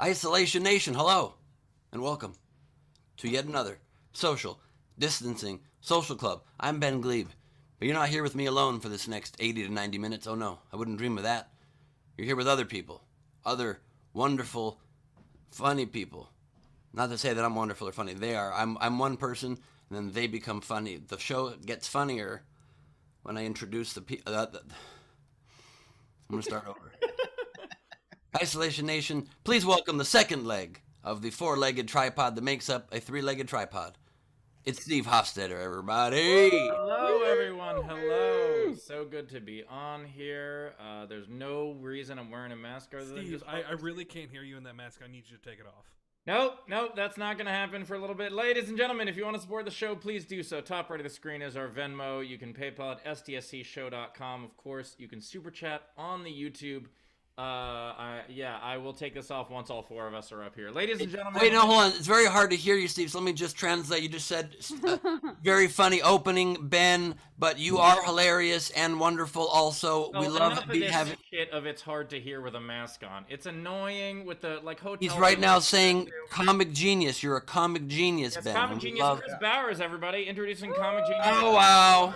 Isolation Nation, hello, and welcome to yet another social distancing social club. I'm Ben Glebe, but you're not here with me alone for this next 80 to 90 minutes. Oh no, I wouldn't dream of that. You're here with other people, other wonderful, funny people. Not to say that I'm wonderful or funny. They are. I'm one person, and then they become funny. The show gets funnier when I introduce the people. I'm gonna start over. Isolation Nation, please welcome the second leg of the four-legged tripod that makes up a three-legged tripod. It's Steve Hofstetter, everybody. Hello, everyone. Hello. So good to be on here. There's no reason I'm wearing a mask other than Steve, I really can't hear you in that mask. I need you to take it off. Nope, that's not going to happen for a little bit. Ladies and gentlemen, if you want to support the show, please do so. Top right of the screen is our Venmo. You can PayPal at stscshow.com. Of course, you can super chat on the YouTube. I will take this off once all four of us are up here. Ladies and gentlemen. Wait, no, hold on. It's very hard to hear you, Steve, so let me just translate. You just said very funny opening, Ben, but you are hilarious and wonderful also. We love having shit of it's hard to hear with a mask on. It's annoying with the hotel. He's right now saying comic genius. You're a comic genius, yes, Ben. Comic genius Chris Bowers, everybody. Introducing Comic genius. Oh, wow.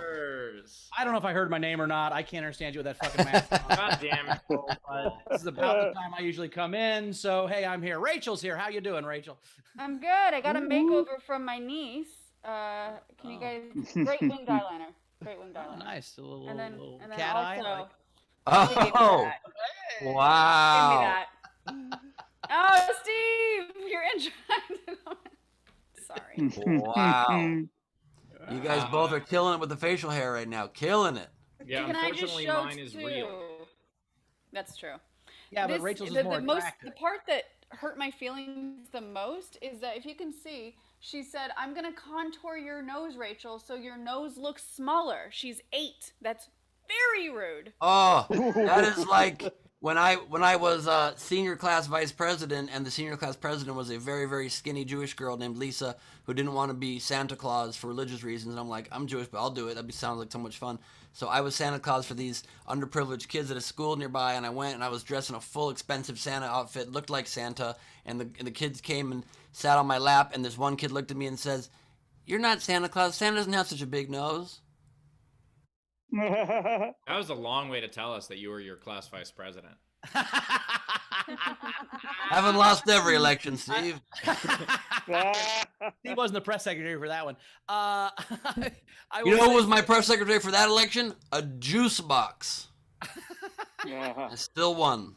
I don't know if I heard my name or not. I can't understand you with that fucking mask on. God damn it. But this is about the time I usually come in, so hey, I'm here. Rachel's here. How you doing, Rachel? I'm good. I got a makeover from my niece. Can you guys? Great winged eyeliner. Great winged eyeliner. Nice. A little, and then cat also, eye. Oh, hey. wow. Give me that. Oh, Steve, you're interested. Sorry. Wow. You guys both are killing it with the facial hair right now. Killing it. Yeah, unfortunately, mine is real. That's true. Yeah, but Rachel's is more attractive. The part that hurt my feelings the most is that if you can see, she said, "I'm going to contour your nose, Rachel, so your nose looks smaller." She's 8. That's very rude. Oh, that is like when I was senior class vice president, and the senior class president was a very, very skinny Jewish girl named Lisa who didn't want to be Santa Claus for religious reasons. And I'm like, I'm Jewish, but I'll do it. That sounds like so much fun. So I was Santa Claus for these underprivileged kids at a school nearby, and I went and I was dressed in a full expensive Santa outfit, looked like Santa, and the kids came and sat on my lap, and this one kid looked at me and says, "You're not Santa Claus. Santa doesn't have such a big nose." That was a long way to tell us that you were your class vice president. Haven't lost every election, Steve. He wasn't the press secretary for that one. You know who was my press secretary for that election? A juice box. I still won.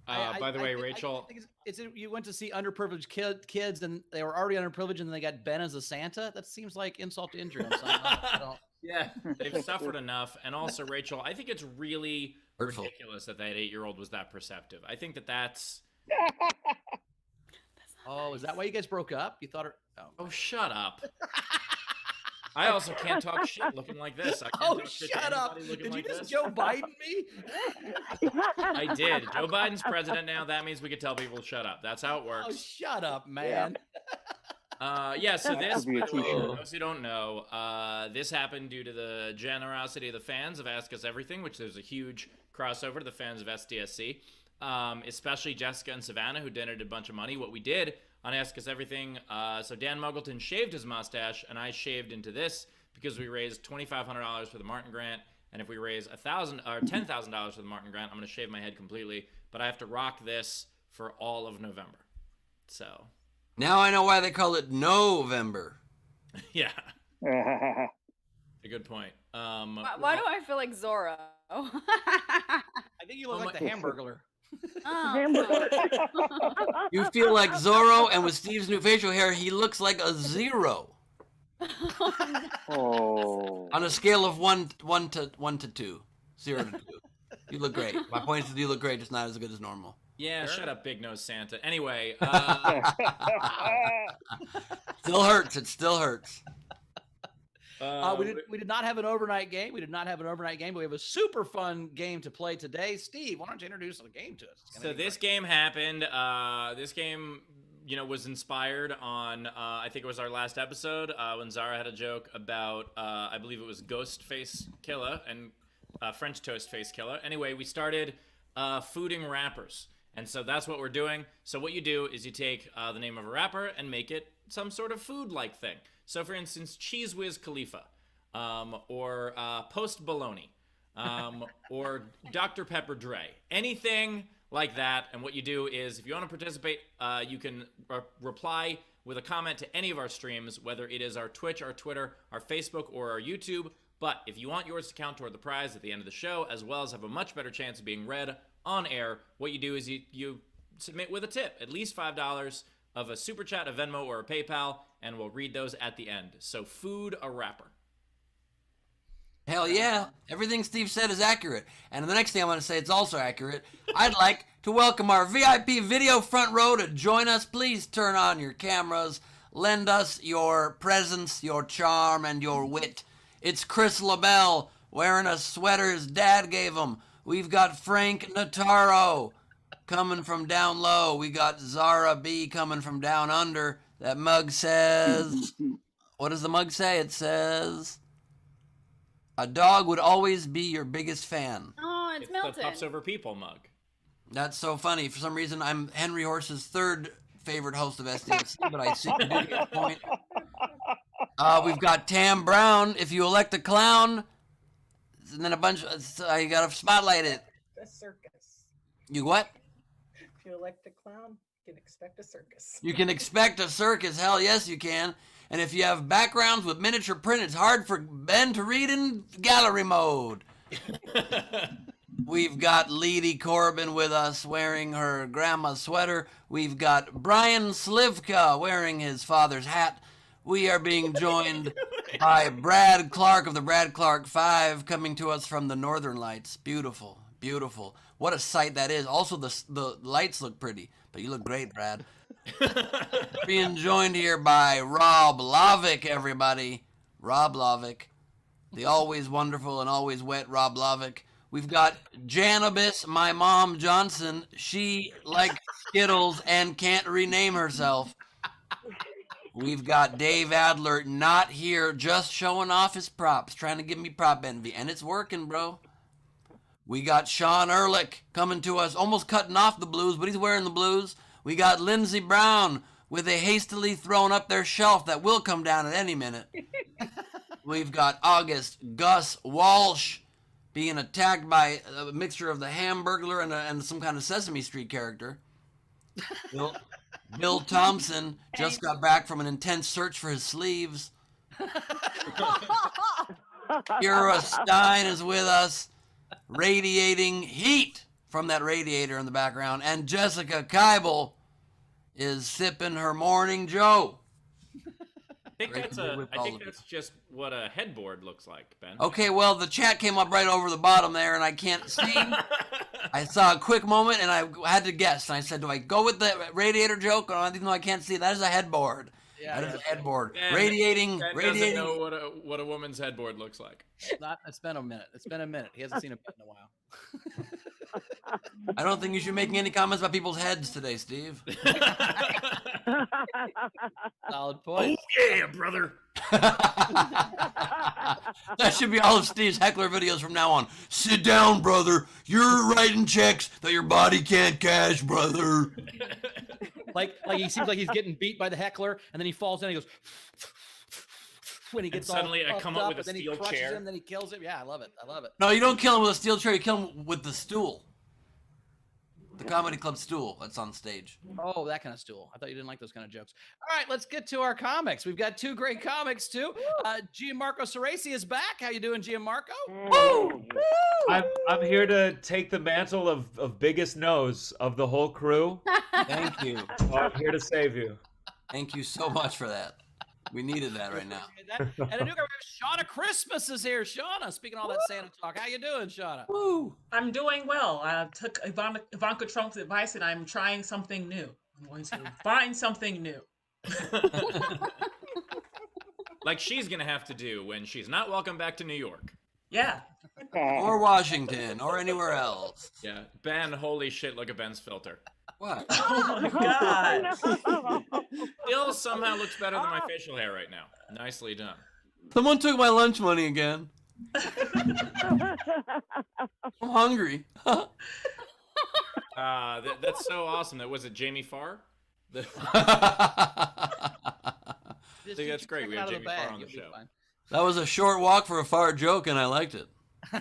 By the way, Rachel, you went to see underprivileged kids, and they were already underprivileged, and they got Ben as a Santa. That seems like insult to injury. Yeah, they've suffered enough. And also, Rachel, I think it's really hurtful. Ridiculous that 8-year-old was that perceptive. I think that's. Oh, is that why you guys broke up? You thought? Oh, shut up. I also can't talk shit looking like this. I can't talk shit shut up! Did you just Joe Biden me? I did. Joe Biden's president now. That means we could tell people to shut up. That's how it works. Oh, shut up, man. So this, for those who don't know, this happened due to the generosity of the fans of Ask Us Everything, which there's a huge crossover to the fans of SDSC, especially Jessica and Savannah, who donated a bunch of money. What we did on Ask Us Everything, so Dan Muggleton shaved his mustache, and I shaved into this because we raised $2,500 for the Martin Grant, and if we raise $10,000 for the Martin Grant, I'm going to shave my head completely, but I have to rock this for all of November. So... Now I know why they call it November. Yeah. A good point. Why do I feel like Zorro? I think you look like the Hamburglar. You feel like Zorro, and with Steve's new facial hair, he looks like a 0. Oh. On a scale of 1 to 2. 0 to 2. You look great. My point is you look great, just not as good as normal. Yeah, shut up, Big Nose Santa. Anyway, still hurts. It still hurts. We did not have an overnight game. But we have a super fun game to play today. Steve, why don't you introduce the game to us? So this game happened. This game, was inspired on, I think it was our last episode, when Zara had a joke about, I believe it was Ghost Face Killer and French Toast Face Killer. Anyway, we started fooding rappers. And so that's what we're doing. So what you do is you take the name of a rapper and make it some sort of food-like thing. So for instance, Cheese Whiz Khalifa, or Post Bologna, or Dr. Pepper Dre. Anything like that. And what you do is, if you want to participate, you can reply with a comment to any of our streams, whether it is our Twitch, our Twitter, our Facebook, or our YouTube. But if you want yours to count toward the prize at the end of the show, as well as have a much better chance of being read on air, what you do is you submit with a tip, at least $5 of a Super Chat, a Venmo, or a PayPal, and we'll read those at the end. So food a rapper. Hell yeah. Everything Steve said is accurate. And the next thing I want to say, it's also accurate. I'd like to welcome our VIP video front row to join us. Please turn on your cameras. Lend us your presence, your charm, and your wit. It's Chris LaBelle wearing a sweater his dad gave him. We've got Frank Notaro coming from down low. We got Zara B coming from down under. That mug says... What does the mug say? It says... A dog would always be your biggest fan. Oh, it's Milton. The Pups Over People mug. That's so funny. For some reason, I'm Henry Horse's third favorite host of SDNC, but I see you get the point. We've got Tam Brown. If you elect a clown, and then a bunch of... you got to spotlight it. A circus. You what? If you elect a clown, you can expect a circus. You can expect a circus. Hell yes, you can. And if you have backgrounds with miniature print, it's hard for Ben to read in gallery mode. We've got Leedy Corbin with us wearing her grandma's sweater. We've got Brian Slivka wearing his father's hat. We are being joined by Brad Clark of the Brad Clark 5 coming to us from the Northern Lights. Beautiful, beautiful. What a sight that is. Also, the lights look pretty, but you look great, Brad. Being joined here by Rob Lovick, everybody. Rob Lovick. The always wonderful and always wet Rob Lovick. We've got Janabis, my mom Johnson. She likes Skittles and can't rename herself. We've got Dave Adler not here, just showing off his props, trying to give me prop envy, and it's working, bro. We got Sean Ehrlich coming to us, almost cutting off the blues, but he's wearing the blues. We got Lindsey Brown with a hastily thrown up their shelf that will come down at any minute. We've got August Gus Walsh being attacked by a mixture of the Hamburglar and some kind of Sesame Street character. Bill Thompson just got back from an intense search for his sleeves. Kira Stein is with us, radiating heat from that radiator in the background. And Jessica Keibel is sipping her morning Joe. I think that's just what a headboard looks like, Ben. Okay, well, the chat came up right over the bottom there, and I can't see. I saw a quick moment, and I had to guess. And I said, do I go with the radiator joke? Or even though I can't see, that is a headboard. Yeah, that is a headboard. Ben, radiating. Ben doesn't know what a woman's headboard looks like. It's been a minute. It's been a minute. He hasn't seen a bit in a while. I don't think you should be making any comments about people's heads today, Steve. Solid point. Oh, yeah, brother. That should be all of Steve's heckler videos from now on. Sit down, brother. You're writing checks that your body can't cash, brother. Like he seems like he's getting beat by the heckler, and then he falls down. And he goes when he gets and suddenly all I come up up with a then steel he crushes chair. him, then he kills him. Yeah, I love it. I love it. No, you don't kill him with a steel chair. You kill him with the stool. The comedy club stool that's on stage. Oh, that kind of stool. I thought you didn't like those kind of jokes. All right, let's get to our comics. We've got two great comics, too. Gianmarco Soresi is back. How you doing, Gianmarco? Woo! I'm here to take the mantle of biggest nose of the whole crew. Thank you. So I'm here to save you. Thank you so much for that. We needed that right now. And a new guy, we have Shanna Christmas is here. Shanna, speaking all that Santa talk. How you doing, Shanna? Woo! I'm doing well. I took Ivanka Trump's advice and I'm trying something new. I'm going to find something new. Like she's going to have to do when she's not welcome back to New York. Yeah. Or Washington, or anywhere else. Yeah. Ben, holy shit, look at Ben's filter. What? Oh my God. Still somehow looks better than my facial hair right now. Nicely done. Someone took my lunch money again. I'm hungry. That's so awesome. That was it. Jamie Farr. Just think that's great. We out had of the Jamie Farr bag, on the you'll be show. fine. That was a short walk for a far joke, and I liked it. Oh,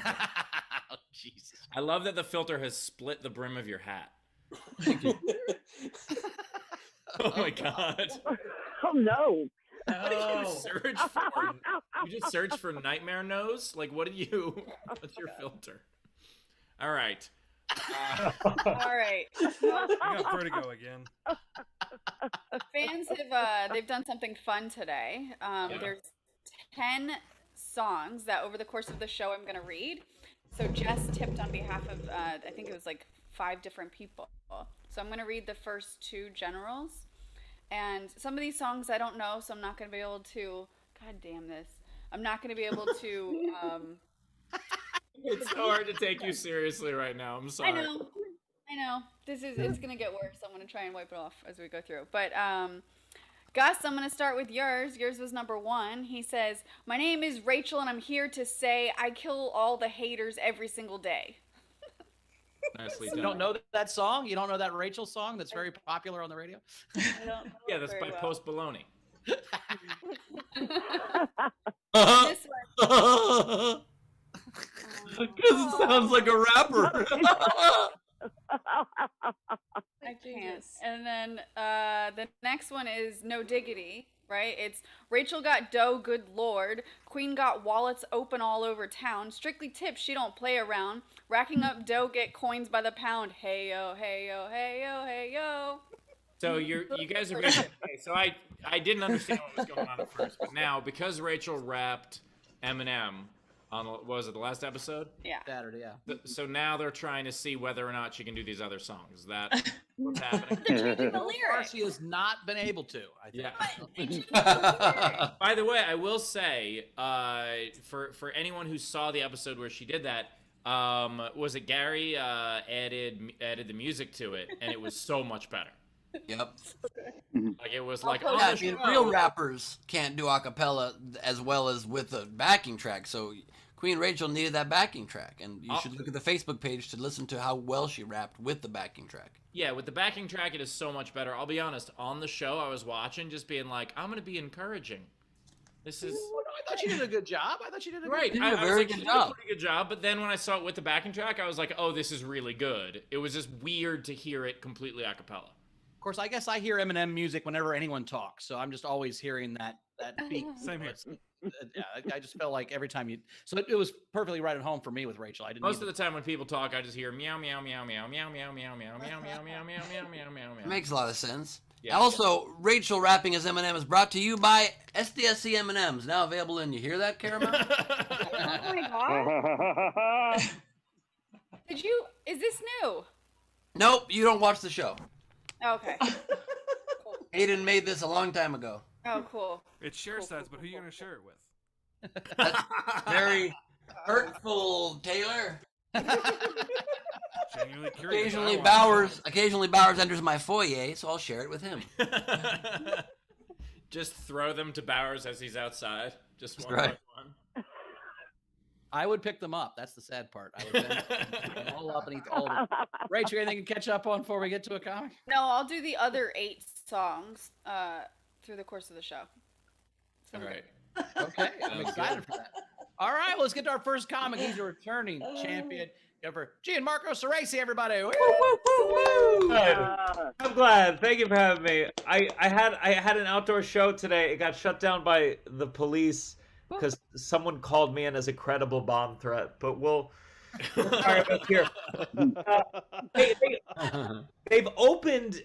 Jesus. I love that the filter has split the brim of your hat. Oh my god. Oh no. Oh. You just search for nightmare nose? Like, what's your filter? All right. All right. I got vertigo again. Fans have they've done something fun today. There's 10 songs that over the course of the show I'm going to read. So Jess tipped on behalf of I think it was like 5 different people. So I'm going to read the first 2 generals. And some of these songs I don't know, so I'm not going to be able to God damn this. I'm not going to be able to It's so hard to take you seriously right now. I'm sorry. I know. It's gonna get worse. I'm gonna try and wipe it off as we go through. But Gus, I'm gonna start with yours. Yours was number 1. He says, "My name is Rachel, and I'm here to say I kill all the haters every single day." Nicely You done. don't know that song? You don't know that Rachel song that's very popular on the radio? I don't know Yeah, it that's very by well. Post Baloney. This one. Because it sounds like a rapper. I can't. And then the next one is No Diggity, right? It's Rachel got dough, good lord. Queen got wallets open all over town. Strictly tips, she don't play around. Racking up dough, get coins by the pound. Hey yo, hey yo, hey yo, hey yo. So you guys are okay. So I didn't understand what was going on at first, but now because Rachel rapped Eminem on what was it, the last episode? Yeah. Saturday, yeah. So now they're trying to see whether or not she can do these other songs. Is that what's happening? Changing the So far, lyrics. she has not been able to, I think. Yeah. By the way, I will say, for anyone who saw the episode where she did that, was it Gary added the music to it, and it was so much better. Yep. Like it was like Oh, on Yeah, the I mean, show. real rappers can't do a cappella as well as with a backing track. So Queen Rachel needed that backing track, and you should look at the Facebook page to listen to how well she rapped with the backing track. Yeah, with the backing track, it is so much better. I'll be honest. On the show, I was watching, just being like, I'm gonna be encouraging. This is Oh, no, I thought she did a good job. I thought she did a right. did a I was very like, good she did job. a pretty good job. But then when I saw it with the backing track, I was like, oh, this is really good. It was just weird to hear it completely a cappella. Of course, I guess I hear Eminem music whenever anyone talks, so I'm just always hearing that beat. Same here. Yeah, I just felt like every time you. So it was perfectly right at home for me with Rachel. I didn't. Most of the time when people talk, I just hear meow meow meow meow meow meow meow meow meow meow meow meow meow meow meow It meow. makes a lot of sense. Yeah. Also, Rachel rapping as Eminem is brought to you by SDSC M&Ms, now available in. You hear that, Caramel? Oh my god. Is this new? Nope, you don't watch the show. Okay. Aiden made this a long time ago. Oh, cool. It's share size, but who are you gonna share it with? That's very hurtful, Taylor. Genuinely curious. I want Occasionally Bowers enters my foyer, so I'll share it with him. Just throw them to Bowers as he's outside. Just one right. by one. I would pick them up. That's the sad part. I would pick them all up and eat all of them. Rachel, anything to catch up on before we get to a comic? No, I'll do the other 8 songs through the course of the show. All right. Okay, I'm Sounds excited good. for that. All right, let's get to our first comic. He's a returning champion. For Gianmarco Soresi, everybody. Woo! Good. I'm glad. Thank you for having me. I had an outdoor show today. It got shut down by the police because someone called me in as a credible bomb threat. But we'll sorry about here. They've opened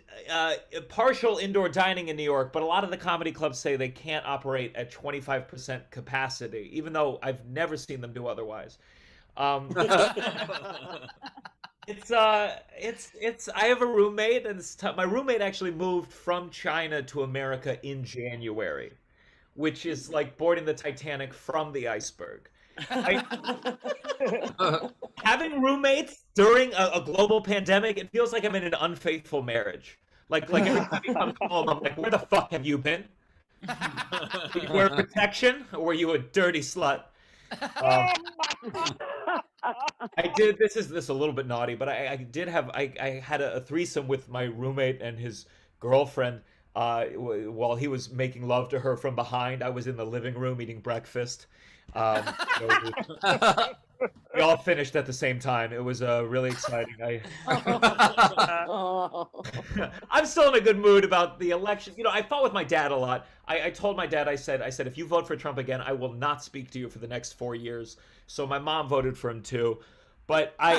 partial indoor dining in New York, but a lot of the comedy clubs say they can't operate at 25% capacity, even though I've never seen them do otherwise. It's I have a roommate, and my roommate actually moved from China to America in January, which is like boarding the Titanic from the iceberg. Having roommates during a global pandemic, it feels like I'm in an unfaithful marriage. Like every time you come home, I'm like, where the fuck have you been? Did you wear protection, or were you a dirty slut? I did. This is a little bit naughty, but I had a threesome with my roommate and his girlfriend. While he was making love to her from behind, I was in the living room eating breakfast. Um, so we all finished at the same time. It was really exciting. I'm still in a good mood about the election. I fought with my dad a lot. I told my dad, I said, if you vote for Trump again, I will not speak to you for the next 4 years. So my mom voted for him too. But I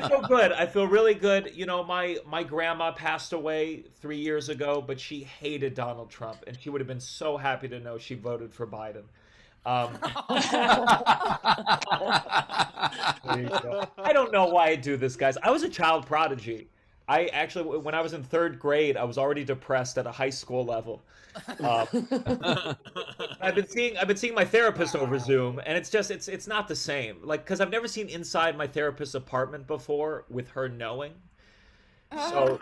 feel good. I feel really good. My grandma passed away 3 years ago, but she hated Donald Trump, and she would have been so happy to know she voted for Biden. There you go. I don't know why I do this, guys. I was a child prodigy. I actually, when I was in 3rd grade, I was already depressed at a high school level. I've been seeing my therapist over Zoom, and it's not the same. Like, because I've never seen inside my therapist's apartment before with her knowing. So,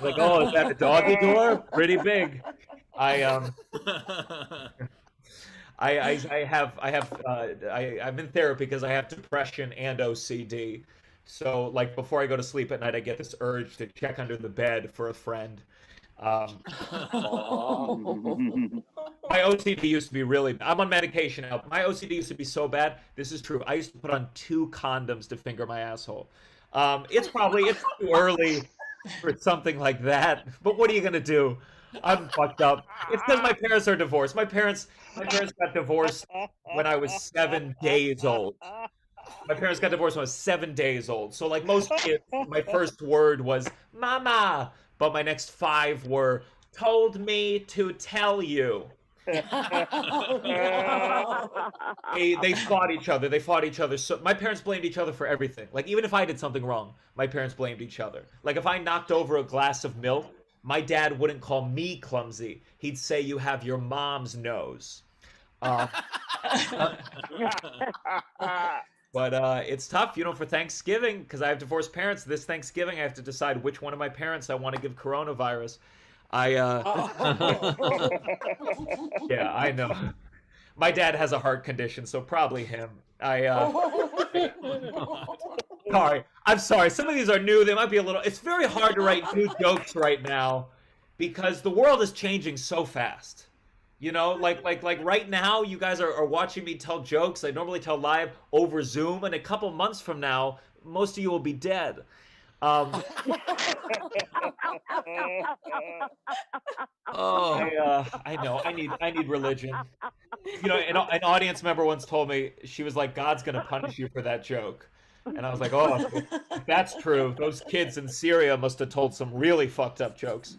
like, oh, is that a doggy door? Pretty big. I'm in therapy because I have depression and OCD. So, like, before I go to sleep at night, I get this urge to check under the bed for a friend. My OCD used to be really bad. I'm on medication now. My OCD used to be so bad. This is true. I used to put on 2 condoms to finger my asshole. It's too early for something like that. But what are you gonna do? I'm fucked up. It's because my parents are divorced. My parents got divorced when I was 7 days old. My parents got divorced when I was 7 days old. So, like most kids, my first word was "mama," but my next 5 were "told me to tell you." They fought each other. They fought each other. So my parents blamed each other for everything. Like, even if I did something wrong, my parents blamed each other. Like, if I knocked over a glass of milk, my dad wouldn't call me clumsy. He'd say, "You have your mom's nose." But it's tough, for Thanksgiving, because I have divorced parents. This Thanksgiving, I have to decide which one of my parents I want to give coronavirus. Yeah, I know. My dad has a heart condition, so probably him. Sorry. I'm sorry. Some of these are new. They might be a little... It's very hard to write new jokes right now because the world is changing so fast. Like right now, you guys are watching me tell jokes. I normally tell live over Zoom, and a couple months from now, most of you will be dead. Oh. I know. I need religion. An audience member once told me, she was like, "God's gonna punish you for that joke," and I was like, "Oh, if that's true, those kids in Syria must have told some really fucked up jokes."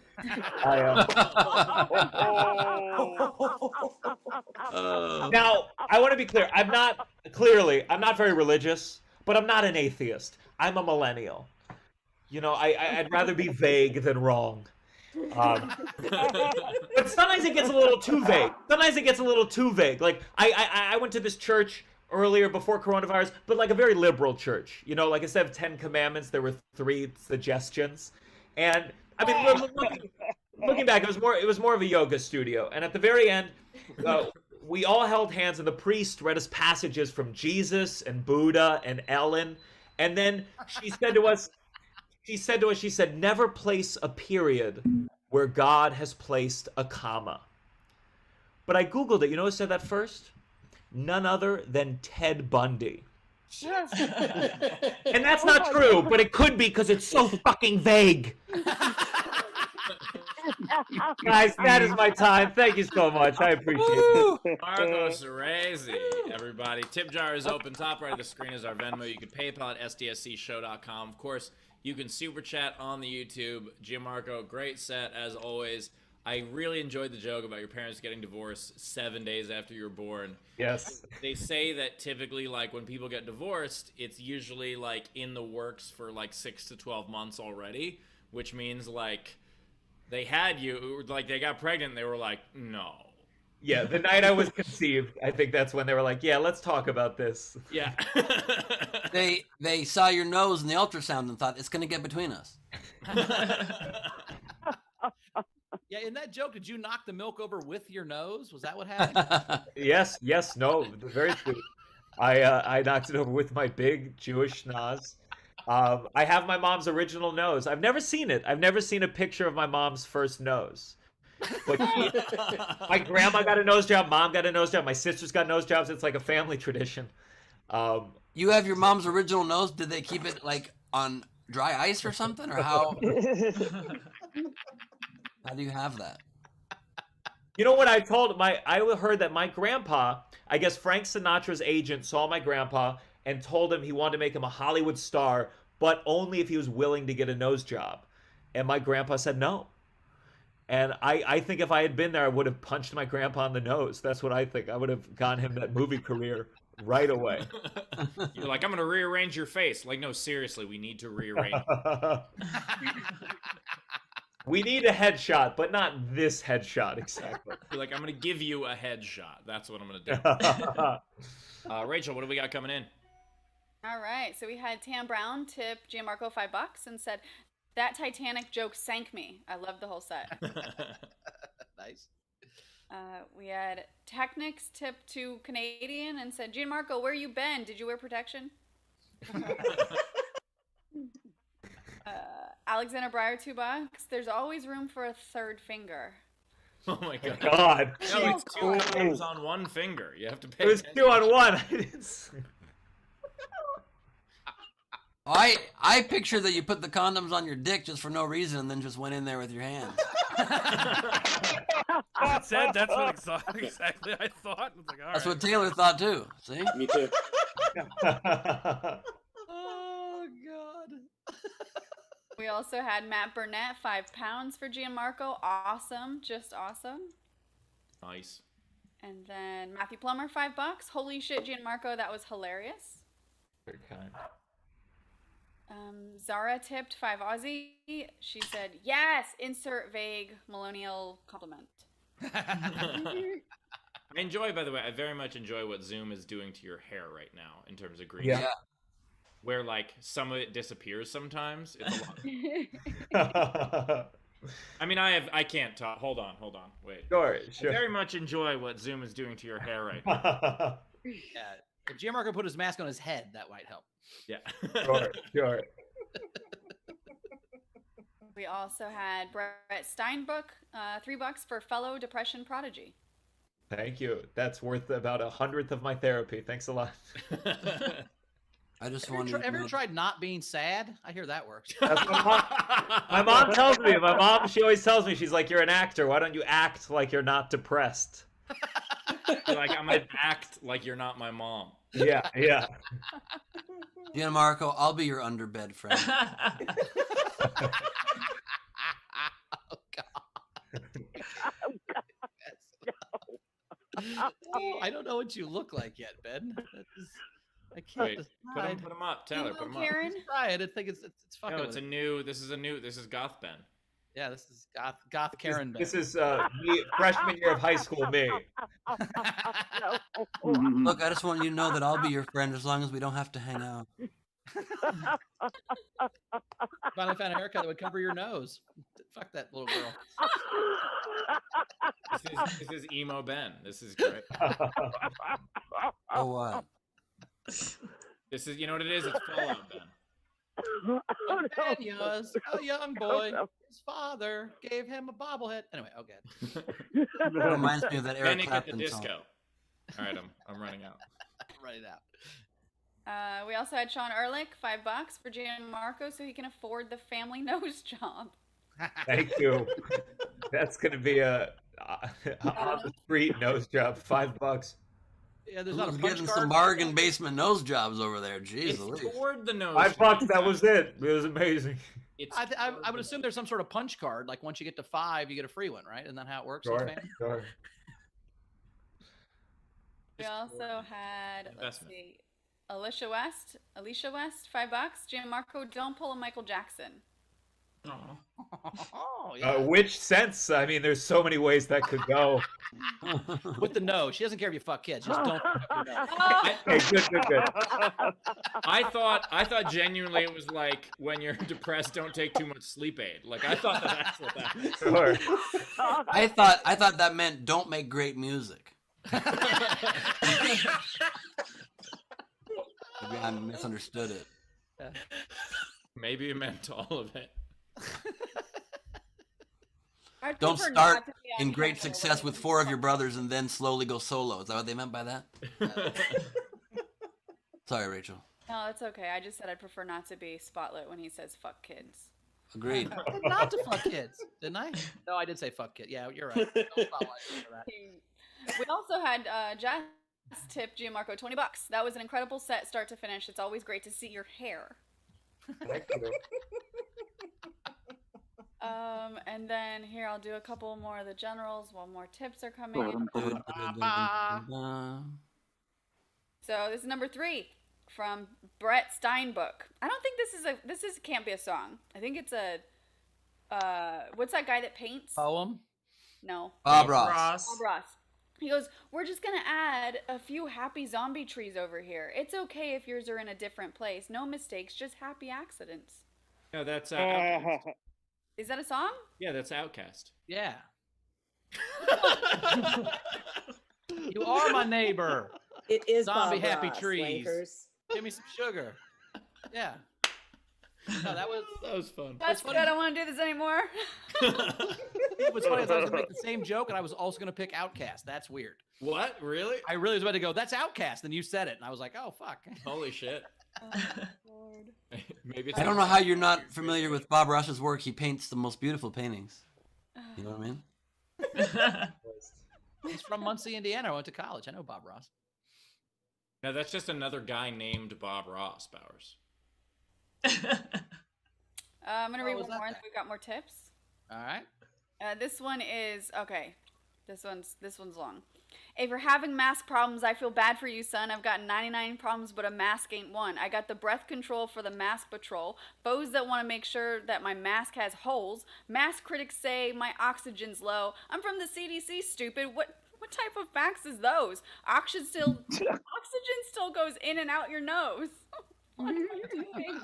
Now, I want to be clear. I'm not very religious, but I'm not an atheist. I'm a millennial. I'd rather be vague than wrong. But sometimes it gets a little too vague. Like, I went to this church earlier before coronavirus, but like a very liberal church. Like, instead of 10 commandments, there were 3 suggestions. And I mean, looking back, it was more of a yoga studio. And at the very end, we all held hands, and the priest read us passages from Jesus and Buddha and Ellen. And then she said to us, "Never place a period where God has placed a comma." But I Googled it. You know who said that first? None other than Ted Bundy. And that's not true, but it could be because it's so fucking vague. Guys, that is my time. Thank you so much. I appreciate it. Marco Soresi, everybody. Tip jar is open. Top right of the screen is our Venmo. You can PayPal at sdscshow.com. Of course, you can super chat on the YouTube. Gianmarco, great set as always. I really enjoyed the joke about your parents getting divorced 7 days after you were born. Yes. They say that typically, like, when people get divorced, it's usually, like, in the works for, like, 6 to 12 months already, which means, like, they had you, like, they got pregnant, and they were like, no. Yeah, the night I was conceived, I think that's when they were like, yeah, let's talk about this. Yeah. They saw your nose in the ultrasound and thought, it's going to get between us. Yeah, in that joke, did you knock the milk over with your nose? Was that what happened? Yes, no, very true. I knocked it over with my big Jewish schnoz. I have my mom's original nose. I've never seen it. I've never seen a picture of my mom's first nose. But my grandma got a nose job. Mom got a nose job. My sister's got nose jobs. It's like a family tradition. You have your mom's original nose. Did they keep it like on dry ice or something, or how? How do you have that? You know what I told I heard that my grandpa, I guess Frank Sinatra's agent saw my grandpa and told him he wanted to make him a Hollywood star, but only if he was willing to get a nose job. And my grandpa said no. And I think if I had been there, I would have punched my grandpa in the nose. That's what I think. I would have gotten him that movie career right away. You're like, I'm going to rearrange your face. Like, no, seriously, we need to rearrange. We need a headshot, but not this headshot exactly. You're like, I'm going to give you a headshot. That's what I'm going to do. Rachel, what do we got coming in? All right, so we had Tam Brown tip Gianmarco $5 and said, "That Titanic joke sank me. I loved the whole set." Nice. We had Technics tip to Canadian and said, "Gianmarco, where you been? Did you wear protection?" Alexander Breyer $2. There's always room for a third finger. Oh my god. God. No, it's two hands on one finger. You have to pay It was attention. 2 on 1. I picture that you put the condoms on your dick just for no reason and then just went in there with your hands. That said, that's what exactly I thought. I was like, all That's right. what Taylor thought too. See? Me too. Oh God. We also had Matt Burnett £5 for Gianmarco. Awesome, just awesome. Nice. And then Matthew Plummer $5. Holy shit, Gianmarco, that was hilarious. Very kind. Zara tipped 5 Aussie. She said, "Yes, insert vague millennial compliment." I enjoy, by the way, I very much enjoy what Zoom is doing to your hair right now in terms of green. Yeah. Where, like, some of it disappears sometimes. It's a lot. I mean, I can't talk. Hold on, wait. Sure. I very much enjoy what Zoom is doing to your hair right now. Yeah. If Gianmarco put his mask on his head, that might help. Yeah. Sure. We also had Brett Steinbrook, $3 for fellow depression prodigy. Thank you. That's worth about 100th of my therapy. Thanks a lot. I just Have wanted you to ever know- tried not being sad? I hear that works. That's my mom tells me. She always tells me, she's like, "You're an actor. Why don't you act like you're not depressed?" You're like, I'm gonna act like you're not my mom. Yeah. Gianmarco, I'll be your underbed friend. Oh God. Oh, I don't know what you look like yet, Ben. I can't Wait, decide. put him up, Tyler. Put him up. Karen? Try it. I think it's fucking. No, with it's it. This is Goth Ben. Yeah, this is goth Karen. Ben. This is me, freshman year of high school me. Look, I just want you to know that I'll be your friend as long as we don't have to hang out. Finally found a haircut that would cover your nose. Fuck that little girl. This is emo Ben. This is great. Oh, what? This is, you know what it is? It's Fallout Ben. Ben was a young boy. His father gave him a bobblehead. Anyway, okay. It reminds me of that Eric Panic at the Clapton song. Disco. All right, I'm running out. Write it out. We also had Sean Ehrlich, $5 for Gianmarco so he can afford the family nose job. Thank you. That's gonna be a on the street nose job. $5. Yeah, there's not a Who's punch getting card. some bargain basement nose jobs over there. Jeez It's Louise. toward the nose. $5. That was it. It was amazing. It's I would assume there's some sort of punch card. Like once you get to 5, you get a free one, right? Isn't that how it works? with fans? Sure. We also had, let's Investment. see, Alicia West, $5. Gianmarco, don't pull a Michael Jackson. Oh, yeah. Which sense? I mean, there's so many ways that could go. With the no. She doesn't care if you fuck kids. Just don't fuck your nose. Okay, good. I thought genuinely it was like when you're depressed, don't take too much sleep aid. Like I thought that's what that was. Sure. I thought that meant don't make great music. Maybe I misunderstood it. Maybe you meant all of it. I'd Don't prefer start not to be on in great camera success when with you 4 of your fuck brothers and then slowly go solo. Is that what they meant by that? Sorry, Rachel. No, it's okay. I just said I'd prefer not to be spotlit when he says "fuck kids." Agreed. I said not to fuck kids, didn't I? No, I did say fuck kid. Yeah, you're right. Don't spotlight me for that. We also had Jess tip Gianmarco $20. That was an incredible set, start to finish. It's always great to see your hair. Thank you. And then here I'll do a couple more of the generals while more tips are coming in. So this is number 3 from Brett Steinbook. I don't think this can't be a song. I think it's a what's that guy that paints? Poem. No. Bob Ross. Bob Ross. He goes, "We're just gonna add a few happy zombie trees over here. It's okay if yours are in a different place. No mistakes, just happy accidents." No, that's Outcast. Is that a song? Yeah, that's Outcast. Yeah. You are my neighbor. It is Zombie Bob happy Ross, trees. wankers. Give me some sugar. Yeah. No, that was fun. That's good. I don't want to do this anymore. It was funny. I was going to make the same joke, and I was also going to pick Outcast. That's weird. What? Really? I really was about to go, that's Outcast, and you said it, and I was like, oh, fuck. Holy shit. Oh, Lord. Maybe it's I don't know how you're not familiar with Bob Ross's work. He paints the most beautiful paintings. You know what I mean? He's from Muncie, Indiana. I went to college. I know Bob Ross. No, that's just another guy named Bob Ross, Bowers. I'm gonna read was one that more, guy? and then we've got more tips. All right. This one is okay. This one's long. If you're having mask problems, I feel bad for you, son. I've got 99 problems, but a mask ain't one. I got the breath control for the mask patrol. Foes that want to make sure that my mask has holes. Mask critics say my oxygen's low. I'm from the CDC, stupid. What type of facts is those? Oxygen still goes in and out your nose. What are you doing?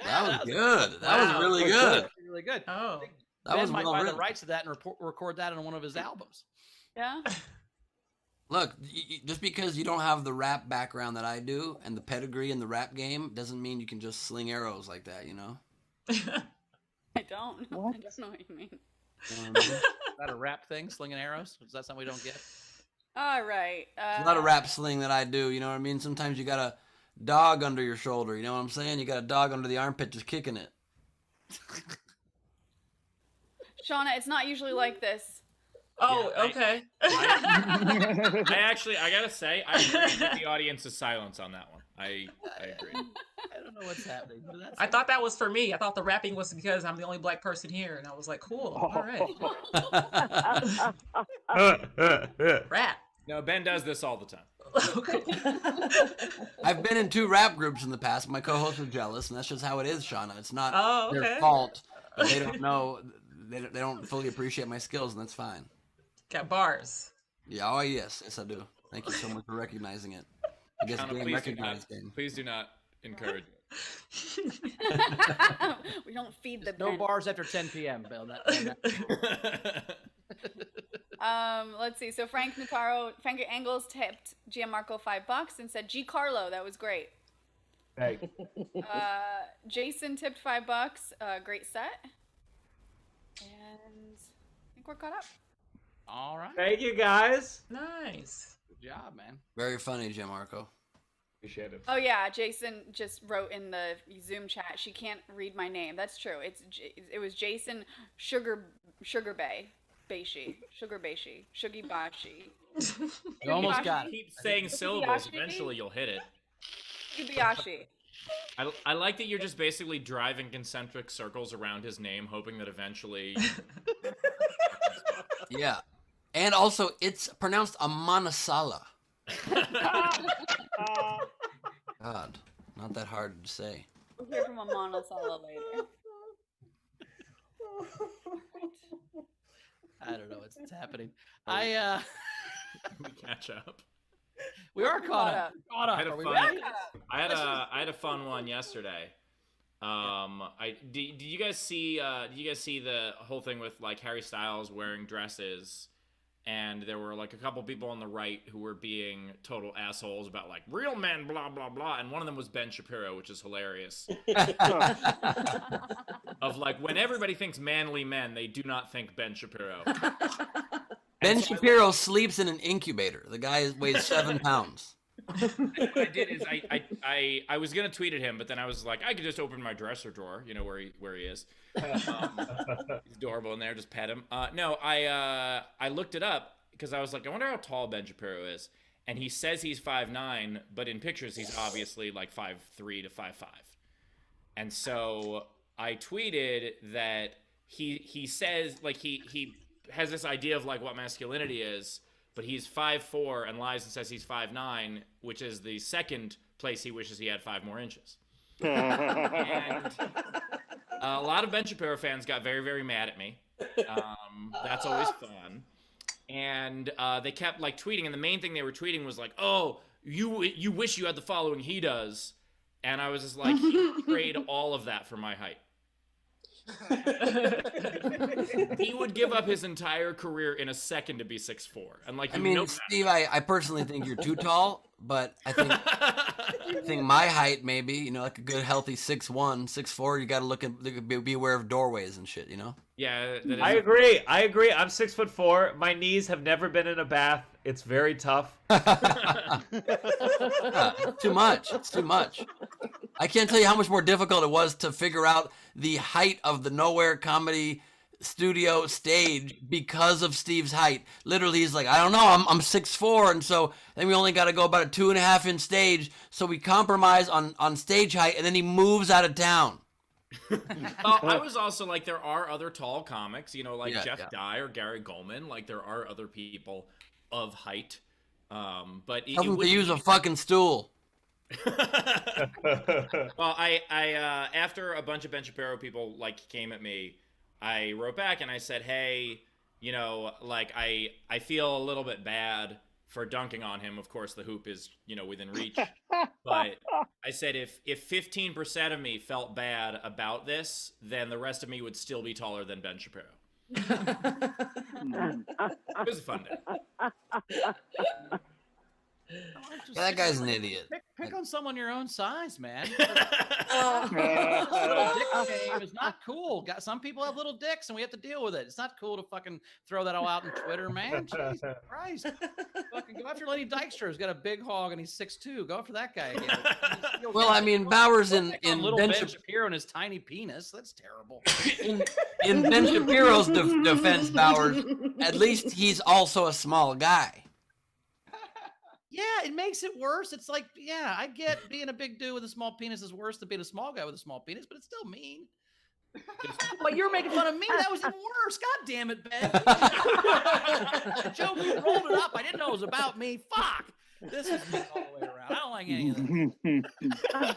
That was good. That was really good. Really good. Oh. That Ben was might well buy the written. rights to that and record that on one of his albums. Yeah. Look, just because you don't have the rap background that I do and the pedigree in the rap game doesn't mean you can just sling arrows like that, you know? I don't. I don't know what you mean. You know what I mean? Is that a rap thing, slinging arrows? Is that something we don't get? All right. It's not a rap sling that I do, you know what I mean? Sometimes you got a dog under your shoulder, you know what I'm saying? You got a dog under the armpit just kicking it. Shanna, it's not usually like this. Oh, Yeah, okay. I gotta say, I agree with the audience's silence on that one. I agree. I don't know what's happening. But that's I thought that was for me. I thought the rapping was because I'm the only black person here, and I was like, cool, all right, rap. No, Ben does this all the time. Okay. I've been in 2 rap groups in the past. My co-hosts are jealous, and that's just how it is, Shauna. It's not Oh, their okay. fault, but they don't know. They don't fully appreciate my skills, and that's fine. Got bars. Yeah, oh yes, yes I do. Thank you so much for recognizing it. I guess Shanna, game please, recognized game. please do not encourage it. We don't feed the no Ben. bars after 10 p.m. Bill. Let's see. So Frank Angles tipped Gianmarco $5 and said, "G Carlo, that was great." Hey. Jason tipped $5. Great set. And I think we're caught up. All right. Thank you guys. Nice. Good job, man. Very funny, Gianmarco. Appreciate it. Oh yeah, Jason just wrote in the Zoom chat. She can't read my name. That's true. It was Jason Sugar Bay. Beishi. Sugar Beishi. Shugi Bashi. You almost got it. Keep saying syllables. Eventually, you'll hit it. Sugibayashi. I like that you're just basically driving concentric circles around his name, hoping that eventually. Yeah, and also it's pronounced Amanasala. God, not that hard to say. We'll hear from Amana Sala later. I don't know what's happening. We catch up. We are caught up. Caught up. I had a Are we fun- ready? I had a fun one yesterday. Did you guys see the whole thing with like Harry Styles wearing dresses and there were like a couple people on the right who were being total assholes about like real men, blah blah blah, and one of them was Ben Shapiro, which is hilarious. Of like when everybody thinks manly men, they do not think Ben Shapiro. Ben Shapiro sleeps in an incubator. The guy weighs 7 pounds. What I did is I was gonna tweet at him, but then I was like, I could just open my dresser drawer, you know, where he is. He's adorable in there. Just pet him. No, I looked it up because I was like, I wonder how tall Ben Shapiro is, and he says he's 5'9", but in pictures he's obviously like 5'3" to 5'5". And so I tweeted that he says like he has this idea of like what masculinity is. But he's 5'4" and lies and says he's 5'9", which is the second place he wishes he had 5 more inches. And a lot of Ben Shapiro fans got very, very mad at me. That's always fun. And they kept like tweeting, and the main thing they were tweeting was like, "Oh, you wish you had the following he does," and I was just like, he trade all of that for my height. He would give up his entire career in a second to be 6'4", and like, I mean, Steve, I personally think you're too tall, but I think my height maybe, you know, like a good healthy 6'1", 6'4", you got to look at, be aware of doorways and shit, you know. Yeah, I agree. I'm 6'4". My knees have never been in a bath. It's very tough. Too much. It's too much. I can't tell you how much more difficult it was to figure out the height of the Nowhere Comedy Studio stage because of Steve's height. Literally, he's like, I don't know, I'm 6'4", and so then we only got to go about a 2.5 inch stage, so we compromise on stage height, and then he moves out of town. Well, I was also like, there are other tall comics, you know, like Jeff Dye or Gary Goldman. Like, there are other people of height. But tell them to use a fucking stool. Well, I after a bunch of Ben Shapiro people like came at me, I wrote back and I said, hey, you know, like I feel a little bit bad for dunking on him. Of course, the hoop is, you know, within reach. But I said if 15% of me felt bad about this, then the rest of me would still be taller than Ben Shapiro. It was a fun day. That guy's an idiot. Pick on someone your own size, man. Little dick shame is not cool. Some people have little dicks, and we have to deal with it. It's not cool to fucking throw that all out on Twitter, man. Jesus Christ. Fucking go after Lenny Dykstra, who's got a big hog, and he's 6'2". Go after that guy again. Well, I mean, Bowers in little Ben Shapiro and his tiny penis. That's terrible. In Ben Shapiro's defense, Bowers, at least he's also a small guy. Yeah, it makes it worse. It's like, yeah, I get being a big dude with a small penis is worse than being a small guy with a small penis, but it's still mean. But you're making fun of me. That was even worse. God damn it, Ben. The joke, you rolled it up. I didn't know it was about me. Fuck. This is me all the way around. I don't like any of this.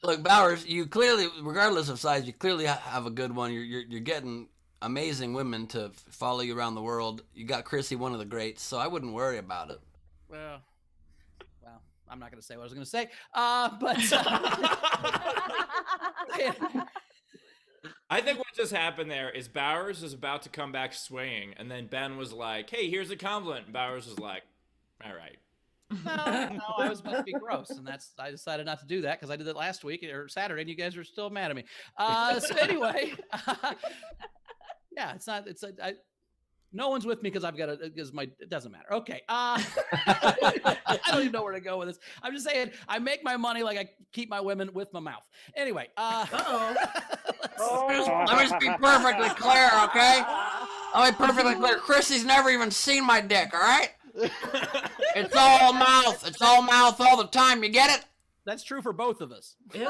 Look, Bowers, you clearly, regardless of size, you clearly have a good one. You're getting amazing women to follow you around the world. You got Chrissy, one of the greats, so I wouldn't worry about it. Well, I'm not going to say what I was going to say, but I think what just happened there is Bowers was about to come back swinging, and then Ben was like, hey, here's a compliment. And Bowers was like, all right. No, I was about to be gross, and I decided not to do that because I did it last week or Saturday, and you guys are still mad at me. So anyway, yeah, no one's with me because it doesn't matter. Okay. I don't even know where to go with this. I'm just saying I make my money like I keep my women with my mouth. Anyway. Let me just be perfectly clear, okay? Let me be perfectly clear. Chrissy's never even seen my dick, all right? It's all mouth. It's all mouth all the time. You get it? That's true for both of us. Ew.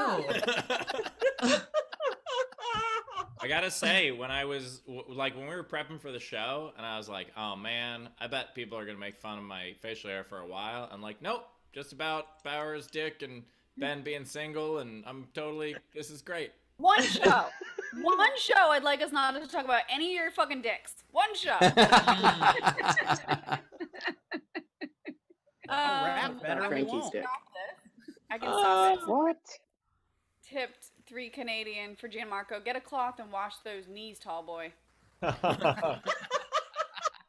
I gotta say, when I was like, when we were prepping for the show, and I was like, oh man, I bet people are gonna make fun of my facial hair for a while. I'm like, nope, just about Bowers' dick and Ben being single, and this is great. One show I'd like us not to talk about any of your fucking dicks. One show. Rap better. Frankie's dick. I can stop it. What? Tipped $3 Canadian for Gianmarco. Get a cloth and wash those knees, tall boy.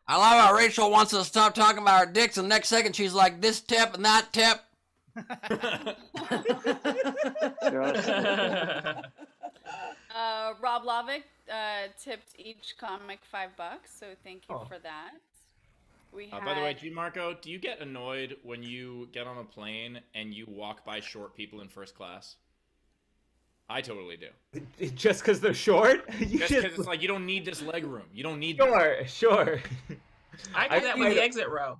I love how Rachel wants us to stop talking about our dicks, and the next second she's like, this tip and that tip. Rob Lovick tipped each comic $5, so thank you for that. We had... By the way, Gianmarco, do you get annoyed when you get on a plane and you walk by short people in first class? I totally do. Just because they're short? Just because it's like, you don't need this leg room. You don't need Sure. I do that with the exit row.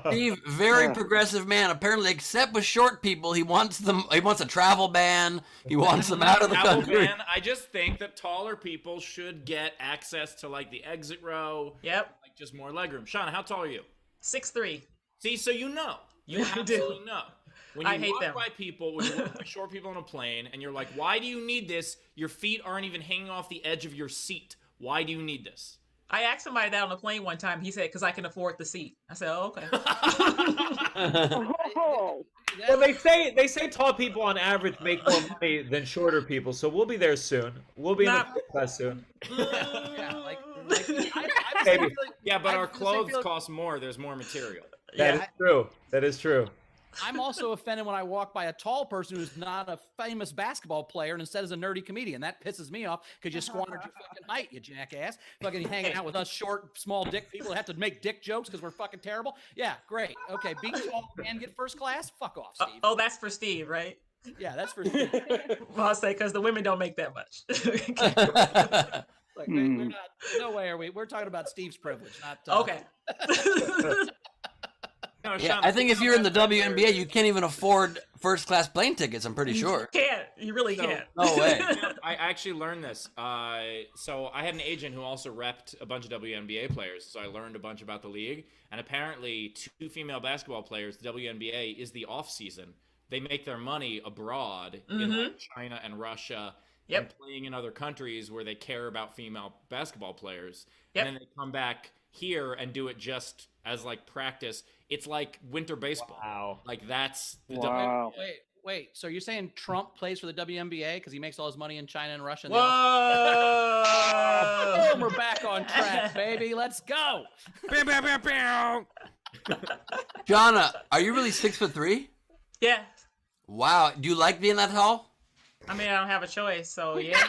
Steve, very progressive man. Apparently, except with short people, he wants a travel ban. He wants them out of the country. Ban. I just think that taller people should get access to like the exit row. Yep. Like just more legroom. Shauna, how tall are you? 6'3". See, so you know. You absolutely know. When you walk by people, when you walk by short people on a plane, and you're like, why do you need this? Your feet aren't even hanging off the edge of your seat. Why do you need this? I asked somebody that on the plane one time. He said, because I can afford the seat. I said, oh, okay. Well, they say tall people on average make more money than shorter people, so we'll be there soon. We'll be in the first class soon. Yeah, but our clothes cost more. There's more material. That is true. That is true. I'm also offended when I walk by a tall person who's not a famous basketball player and instead is a nerdy comedian. That pisses me off because you squandered your fucking height, you jackass. Fucking hanging out with us short, small dick people that have to make dick jokes because we're fucking terrible. Yeah, great. Okay, be tall and get first class? Fuck off, Steve. Oh, that's for Steve, right? Yeah, that's for Steve. Well, I'll say because the women don't make that much. Like, we're not, no way are we. We're talking about Steve's privilege, not... Okay. No, Yeah, I think if you're in the WNBA, you can't even afford first-class plane tickets, I'm pretty sure. You can't. You really can't. No way. I actually learned this. So I had an agent who also repped a bunch of WNBA players, so I learned a bunch about the league. And apparently, 2 female basketball players, the WNBA, is the off-season. They make their money abroad in like China and Russia and playing in other countries where they care about female basketball players. And then they come back here and do it just as like practice. It's like winter baseball. Wow. Like that's the Wow. Wait. So you're saying Trump plays for the WNBA because he makes all his money in China and Russia? Whoa! Boom, we're back on track, baby. Let's go. Bam, bam, bam, bam. Jonna, are you really 6'3"? Yeah. Wow. Do you like being that tall? I mean, I don't have a choice, so yeah.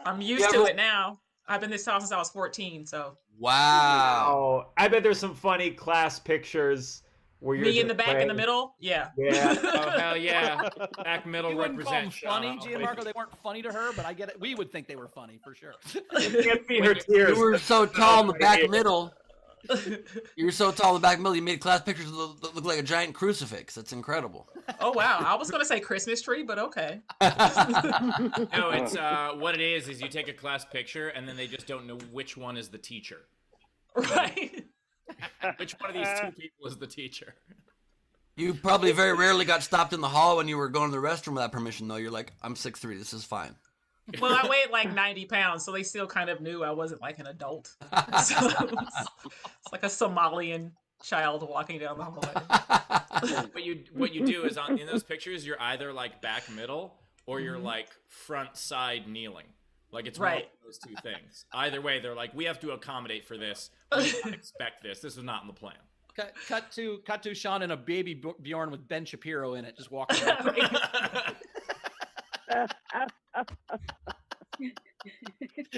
I'm used to it now. I've been this tall since I was 14, so. Wow. Oh, I bet there's some funny class pictures where you're Me in the just back, in playing. the middle? Yeah. Yeah. Oh hell yeah! Back middle You wouldn't call them represent funny, Shauna. Gianmarco. They weren't funny to her, but I get it. We would think they were funny for sure. You can't see her tears. You were so tall in the back middle. You were so tall in the back middle, you made class pictures look like a giant crucifix. That's incredible. Oh, wow. I was going to say Christmas tree, but okay. No, it's what it is you take a class picture and then they just don't know which one is the teacher. Right. Which one of these 2 people is the teacher? You probably very rarely got stopped in the hall when you were going to the restroom without permission, though. You're like, I'm 6'3", this is fine. Well, I weighed like 90 pounds, so they still kind of knew I wasn't like an adult. So it's like a Somalian child walking down the hallway. What you do is in those pictures, you're either like back middle or you're like front side kneeling. Like it's one of those 2 things. Either way, they're like, we have to accommodate for this. We did not expect this. This was not in the plan. Cut to Sean and a baby Bjorn with Ben Shapiro in it, just walking around.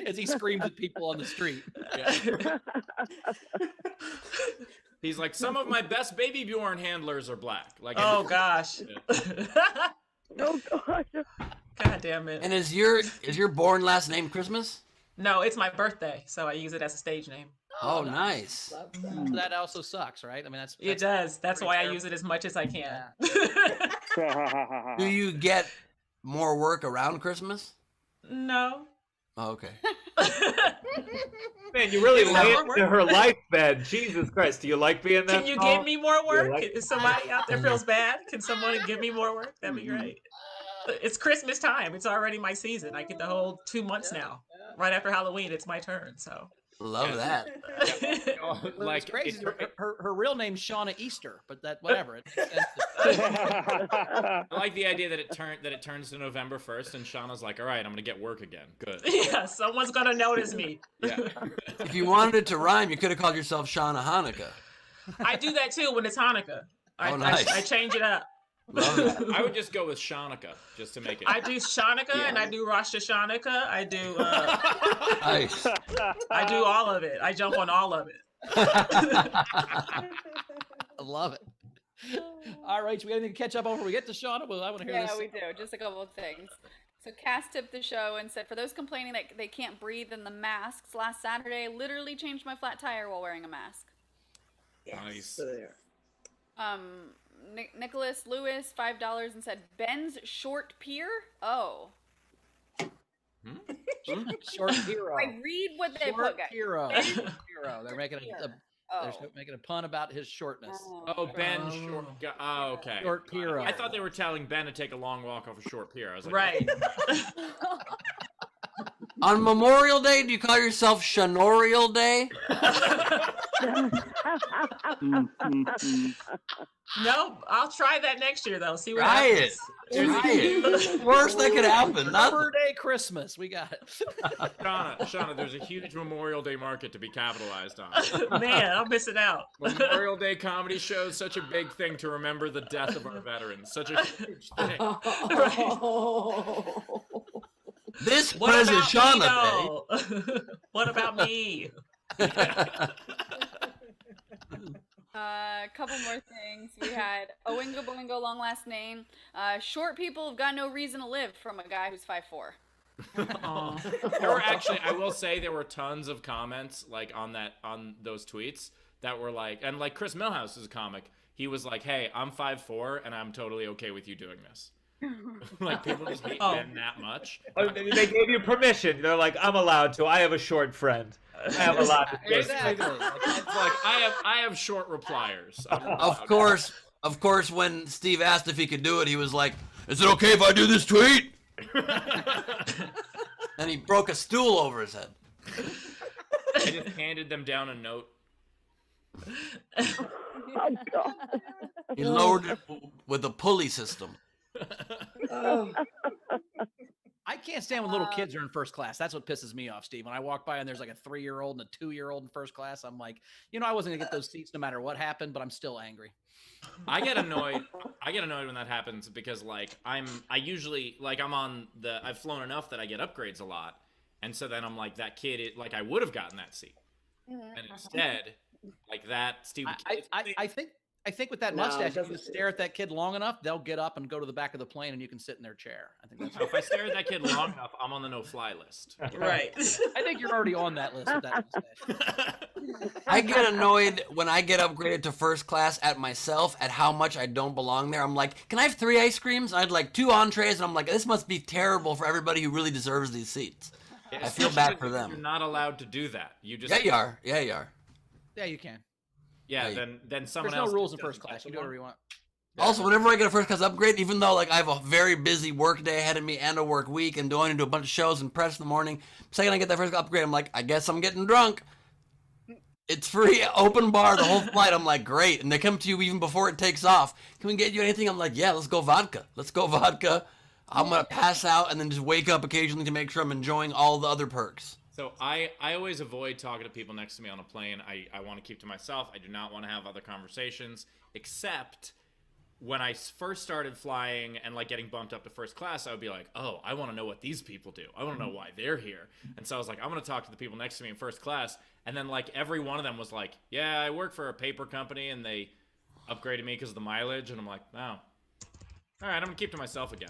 As he screams at people on the street. Yeah. He's like, some of my best baby Bjorn handlers are black. Like, oh gosh. Oh gosh. God damn it. And is your born last name Christmas? No, it's my birthday, so I use it as a stage name. Oh, nice. That also sucks, right? I mean, that's It does. That's why I use it as much as I can. Do you get more work around Christmas? No. Oh, okay. Man, you really lay into her life, Ben. Jesus Christ, do you like being that Can you tall? give me more work? like- If somebody out there feels bad, can someone give me more work? That'd be great. It's Christmas time. It's already my season. I get the whole 2 months now. Right after Halloween, it's my turn. So Love that. Like it's crazy. Her real name's Shauna Easter, but that whatever. It makes sense. I like the idea that it turns to November 1st, and Shauna's like, "All right, I'm gonna get work again. Good." Yeah, someone's gonna notice me. Yeah. If you wanted it to rhyme, you could have called yourself Shauna Hanukkah. I do that too when it's Hanukkah. Nice. I change it up. Love it. I would just go with Shanika just to make it. I do Shanika and I do Rosh Hashanah. I do. Nice. I do all of it. I jump on all of it. I love it. All right, we got anything to catch up on before we get to Shauna? Well, I want to hear this. Yeah, we do. Just a couple of things. So Cass tipped the show and said, for those complaining that they can't breathe in the masks, last Saturday I literally changed my flat tire while wearing a mask. Nice. Nicholas Lewis, $5, and said, Ben's short pier? Oh. Short hero. I read what they Short put, guys. hero. Hero. They're making Oh. they're making a pun about his shortness. Oh, Ben Short. Oh, okay. Short hero. I thought they were telling Ben to take a long walk off a short pier. I was like, Right. On Memorial Day, do you call yourself Shanorial Day? No, I'll try that next year though. See what Try it. happens. Try it. Worst that could happen. Arbor Day Christmas. We got it. Shauna, there's a huge Memorial Day market to be capitalized on. Man, I'll miss it out. Memorial Day comedy show is such a big thing to remember the death of our veterans. Such a huge thing. This What President about Shauna me, Day. though? What about me? A couple more things. We had Oingo Boingo, long last name. Short people have got no reason to live, from a guy who's 5'4". There were actually, I will say, there were tons of comments like on those tweets that were like, and like Chris Millhouse is a comic. He was like, "Hey, I'm 5'4" and I'm totally okay with you doing this." Like people just hate Ben that much. They gave you permission. They're like, I'm allowed to. I have a short friend. I have a lot to do. Exactly. It's like I have short repliers. Of course, when Steve asked if he could do it, he was like, "Is it okay if I do this tweet?" And he broke a stool over his head. I just handed them down a note. Oh, God. He lowered it with a pulley system. I can't stand when little kids are in first class. That's what pisses me off, Steve. When I walk by and there's like a 3-year-old and a 2-year-old in first class, I'm like, I wasn't gonna get those seats no matter what happened, but I'm still angry. I get annoyed when that happens because like I've flown enough that I get upgrades a lot, and so then I'm like that kid. Like I would have gotten that seat, and instead, like that stupid kid. I think with that mustache, if you stare at that kid long enough, they'll get up and go to the back of the plane, and you can sit in their chair. I think that's. If I stare at that kid long enough, I'm on the no-fly list. Right. I think you're already on that list with that mustache. I get annoyed when I get upgraded to first class at myself at how much I don't belong there. I'm like, can I have 3 ice creams? I'd like 2 entrees, and I'm like, this must be terrible for everybody who really deserves these seats. Yeah, I feel bad for You're them. not allowed to do that. You just Yeah, you are. Yeah, you are. Yeah, you can. Yeah, Yeah, then someone There's no else. rules in doesn't first class. get You the do one. whatever you want. Also, whenever I get a first class upgrade, even though like I have a very busy work day ahead of me and a work week and going into a bunch of shows and press in the morning, second I get that first upgrade, I'm like, I guess I'm getting drunk. It's free, open bar the whole flight. I'm like, great. And they come to you even before it takes off. Can we get you anything? I'm like, yeah, let's go vodka. Let's go vodka. I'm going to pass out and then just wake up occasionally to make sure I'm enjoying all the other perks. So I always avoid talking to people next to me on a plane. I want to keep to myself. I do not want to have other conversations, except when I first started flying and like getting bumped up to first class, I would be like, oh, I want to know what these people do. I want to know why they're here. And so I was like, I'm going to talk to the people next to me in first class. And then like every one of them was like, yeah, I work for a paper company and they upgraded me because of the mileage. And I'm like, oh, all right, I'm going to keep to myself again.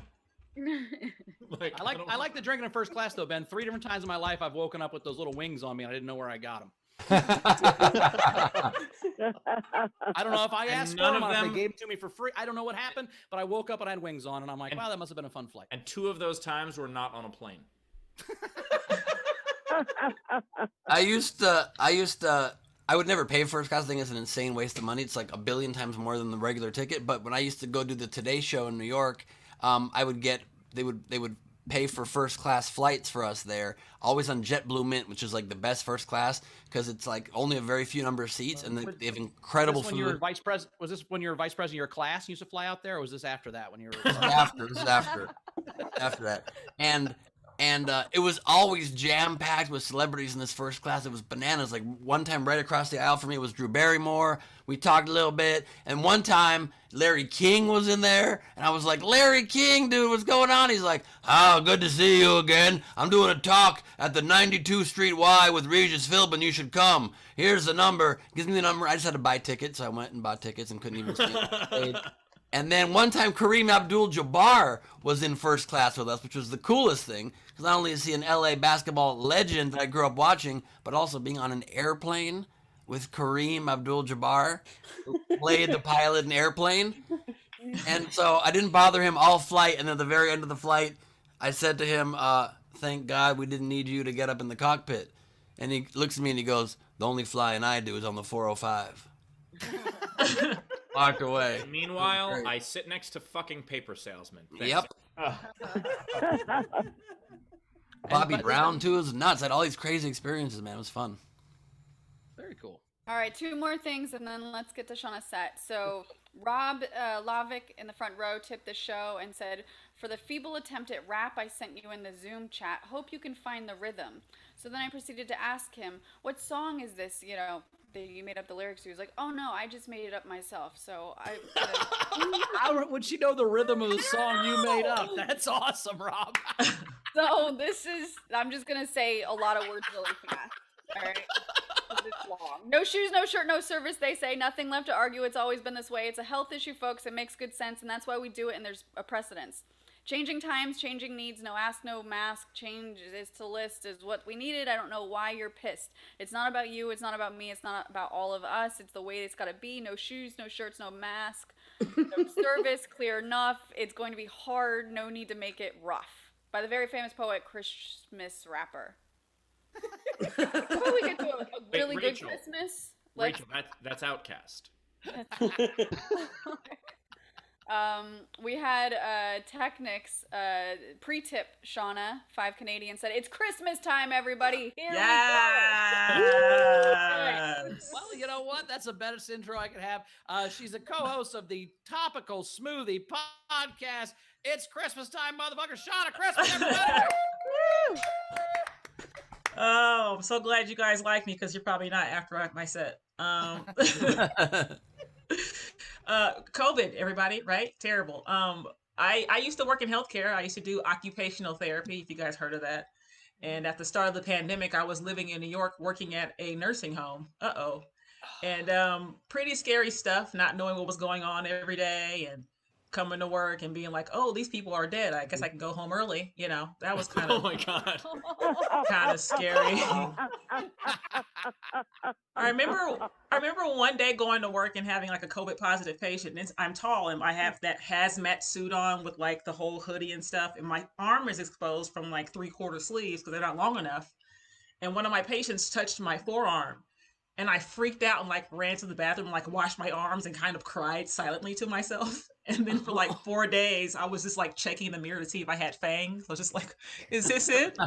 I like the drinking in first class though, Ben. 3 different times in my life I've woken up with those little wings on me and I didn't know where I got them. I don't know if I asked for them or if they gave them to me for free. I don't know what happened, but I woke up and I had wings on and I'm like, wow, that must have been a fun flight. And 2 of those times were not on a plane. I would never pay first class. I think it's an insane waste of money. It's like 1 billion times more than the regular ticket. But when I used to go do the Today Show in New York, they would pay for first class flights for us there, always on JetBlue Mint, which is like the best first class because it's like only a very few number of seats and they have incredible Was this food. when you were vice president? Was this when you were vice president of your class and you used to fly out there, or was this after that when you were? This is after that, and it was always jam packed with celebrities in this first class. It was bananas. Like one time, right across the aisle from me was Drew Barrymore. We talked a little bit, and one time Larry King was in there, and I was like, "Larry King, dude, what's going on?" He's like, "Oh, good to see you again. I'm doing a talk at the 92 Street Y with Regis Philbin. You should come. Here's the number." Gives me the number. I just had to buy tickets, so I went and bought tickets and couldn't even see it. And then one time Kareem Abdul-Jabbar was in first class with us, which was the coolest thing. Because not only is he an LA basketball legend that I grew up watching, but also being on an airplane with Kareem Abdul-Jabbar, who played the pilot in Airplane. And so I didn't bother him all flight. And at the very end of the flight, I said to him, "Thank God we didn't need you to get up in the cockpit." And he looks at me and he goes, "The only flying I do is on the 405. Walked away. Meanwhile, I sit next to fucking paper salesman. Thanks. Yep. Bobby Brown too is nuts. I had all these crazy experiences, man. It was fun. Very cool. All right, 2 more things, and then let's get to Shanna's set. So Rob Lavick in the front row tipped the show and said, "For the feeble attempt at rap I sent you in the Zoom chat, hope you can find the rhythm." So then I proceeded to ask him, "What song is this? You know, you made up the lyrics." He was like, "Oh no, I just made it up myself." So How would she know the rhythm of the song you made up? That's awesome, Rob. So this is, I'm just gonna say a lot of words really fast. All right. It's long. No shoes, no shirt, no service, they say. Nothing left to argue. It's always been this way. It's a health issue, folks. It makes good sense, and that's why we do it, and there's a precedence. Changing times, changing needs, no ask, no mask. Change is to list is what we needed. I don't know why you're pissed. It's not about you. It's not about me. It's not about all of us. It's the way it's got to be. No shoes, no shirts, no mask. No service, clear enough. It's going to be hard. No need to make it rough. By the very famous poet, Christmas rapper. How about we get to a really good Christmas? Rachel, that's Outcast. We had Technics pre-tip Shauna, 5 Canadian, said, "It's Christmas time, everybody. Here we go." Well, you know what? That's the best intro I could have. She's a co-host of the Topical Smoothie podcast. It's Christmas time, motherfucker. Shauna, Christmas, everybody. Oh, I'm so glad you guys like me because you're probably not after my set. COVID, everybody, right? Terrible. I used to work in healthcare. I used to do occupational therapy, if you guys heard of that. And at the start of the pandemic, I was living in New York working at a nursing home. And pretty scary stuff, not knowing what was going on every day and coming to work and being like, "Oh, these people are dead. I guess I can go home early." You know, that was kind of Oh my God. kind of scary. I remember one day going to work and having like a COVID positive patient. And I'm tall and I have that hazmat suit on with like the whole hoodie and stuff. And my arm is exposed from like 3/4 sleeves because they're not long enough. And one of my patients touched my forearm. And I freaked out and like ran to the bathroom and like washed my arms and kind of cried silently to myself. And then for like 4 days, I was just like checking in the mirror to see if I had fangs. I was just like, "Is this it?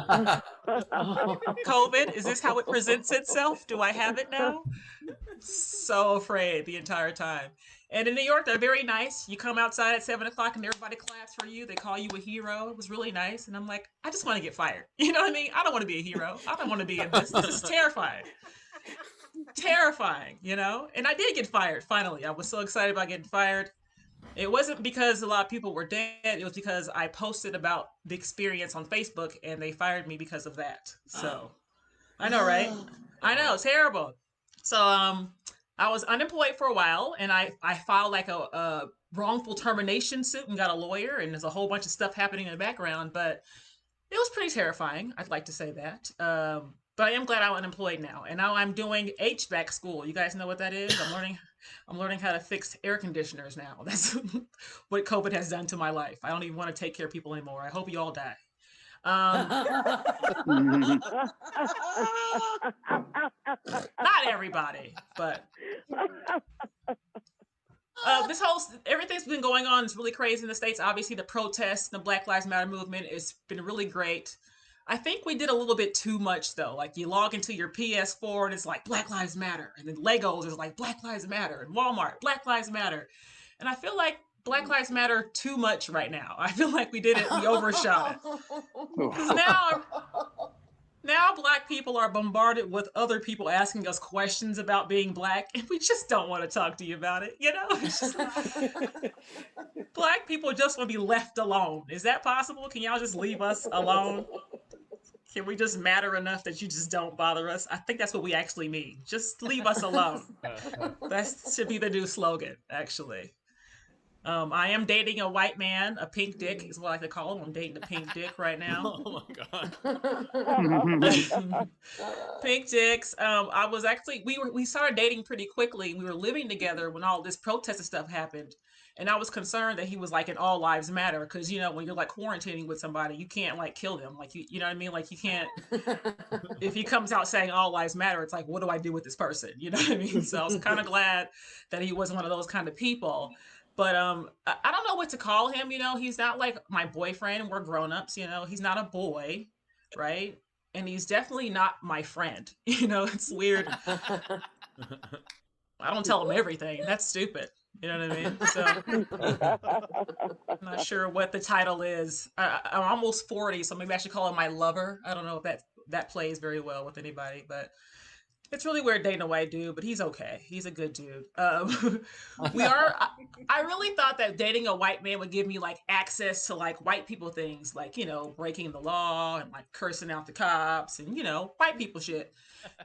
COVID? Is this how it presents itself? Do I have it now?" So afraid the entire time. And in New York, they're very nice. You come outside at 7 o'clock and everybody claps for you. They call you a hero. It was really nice. And I'm like, I just want to get fired. You know what I mean? I don't want to be a hero. I don't want to be in this. This is terrifying. Terrifying, you know? And I did get fired, finally. I was so excited about getting fired. It wasn't because a lot of people were dead. It was because I posted about the experience on Facebook and they fired me because of that. So, I know, right? I know, terrible. So, I was unemployed for a while and I filed like a wrongful termination suit and got a lawyer and there's a whole bunch of stuff happening in the background, but it was pretty terrifying. I'd like to say that. But I am glad I'm unemployed now. And now I'm doing HVAC school. You guys know what that is? I'm learning how to fix air conditioners now. That's what COVID has done to my life. I don't even want to take care of people anymore. I hope you all die. Not everybody, but Everything's been going on. It's really crazy in the States. Obviously, the protests, the Black Lives Matter movement has been really great. I think we did a little bit too much though. Like you log into your PS4 and it's like Black Lives Matter, and then Legos is like Black Lives Matter, and Walmart Black Lives Matter, and I feel like Black Lives Matter too much right now. I feel like we overshot it. Because now Black people are bombarded with other people asking us questions about being Black, and we just don't want to talk to you about it. You know, Black people just want to be left alone. Is that possible? Can y'all just leave us alone? Can we just matter enough that you just don't bother us? I think that's what we actually mean. Just leave us alone. That should be the new slogan, actually. I am dating a white man, a pink dick is what I like to call him. I'm dating a pink dick right now. Oh my god. Pink dicks. I was actually we started dating pretty quickly. We were living together when all this protest and stuff happened. And I was concerned that he was like an all lives matter, because you know when you're like quarantining with somebody, you can't like kill them, like you know what I mean, like you can't. If he comes out saying all lives matter, it's like, what do I do with this person? You know what I mean? So I was kind of glad that he wasn't one of those kind of people. But I don't know what to call him. You know, he's not like my boyfriend. We're grown-ups. You know, he's not a boy, right? And he's definitely not my friend. You know, it's weird. I don't tell him everything. That's stupid. You know what I mean? So I'm not sure what the title is. I'm almost 40, so maybe I should call him my lover. I don't know if that plays very well with anybody, but it's really weird dating a white dude, but he's okay. He's a good dude. I really thought that dating a white man would give me like access to like white people things, like, you know, breaking the law and like cursing out the cops and, you know, white people shit.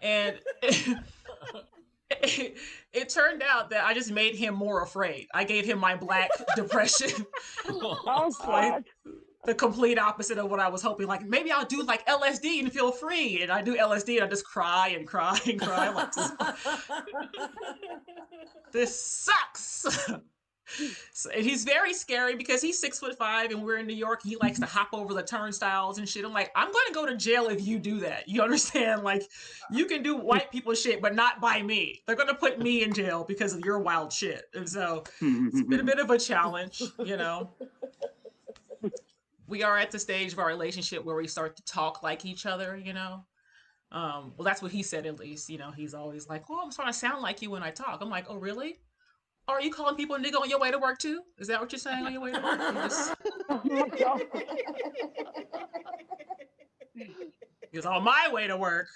And it turned out that I just made him more afraid. I gave him my Black depression. God. The complete opposite of what I was hoping. Like, maybe I'll do like LSD and feel free. And I do LSD and I just cry and cry and cry. Like, this sucks. So, and he's very scary because he's 6'5" and we're in New York. He likes to hop over the turnstiles and shit. I'm like, I'm going to go to jail if you do that. You understand? Like, you can do white people shit, but not by me. They're going to put me in jail because of your wild shit. And so it's been a bit of a challenge, you know. We are at the stage of our relationship where we start to talk like each other, you know. Well, that's what he said, at least. You know, he's always like, "Oh, I'm trying to sound like you when I talk." I'm like, "Oh, really? Are you calling people a nigga on your way to work too? Is that what you're saying on your way to work?" He goes, "On my way to work."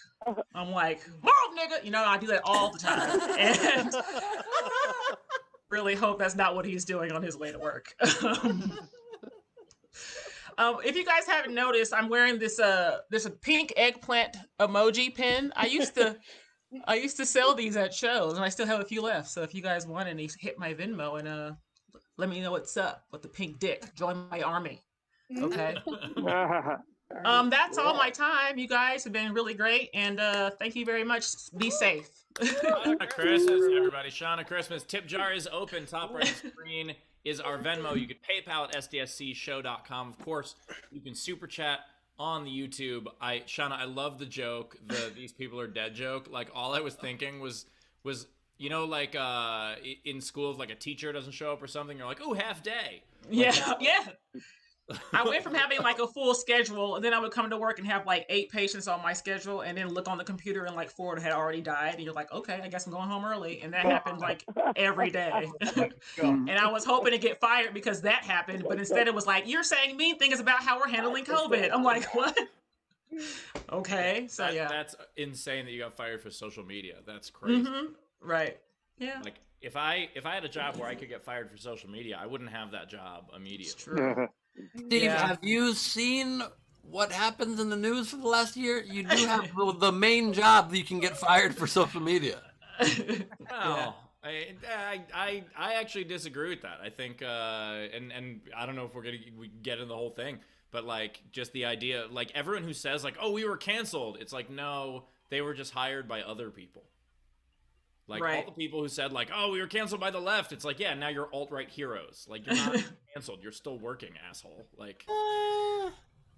I'm like, "Move, nigga!" You know, I do that all the time, and really hope that's not what he's doing on his way to work. If you guys haven't noticed, I'm wearing this pink eggplant emoji pin. I used to sell these at shows, and I still have a few left. So if you guys want any, hit my Venmo and let me know what's up with the pink dick. Join my army. Okay. That's all my time. You guys have been really great, and thank you very much. Be safe. Shanna Christmas, everybody. Shanna Christmas. Tip jar is open. Top right of the screen is our Venmo. You can PayPal at sdscshow.com. Of course, you can super chat on the YouTube. Shanna, I love the joke, the "these people are dead" joke. Like, all I was thinking was you know, like in school, if like a teacher doesn't show up or something, you're like, "Ooh, half day." Like, yeah. I went from having like a full schedule, and then I would come to work and have like 8 patients on my schedule, and then look on the computer and like 4 had already died, and you're like, okay, I guess I'm going home early. And that happened like every day. And I was hoping to get fired because that happened, but instead it was like, "You're saying mean things about how we're handling COVID." I'm like, what? Okay, so yeah, that's insane that you got fired for social media. That's crazy. Right. Yeah. Like, if I had a job where I could get fired for social media, I wouldn't have that job immediately. It's true. Steve, have you seen what happens in the news for the last year? You do have the main job that you can get fired for social media. Well, I actually disagree with that. I think, and I don't know if we get into the whole thing, but like, just the idea, like, everyone who says like, "Oh, we were canceled," it's like, no, they were just hired by other people. Like, all the people who said like, "Oh, we were canceled by the left," it's like, yeah, now you're alt-right heroes. Like, you're not canceled, you're still working, asshole. Like,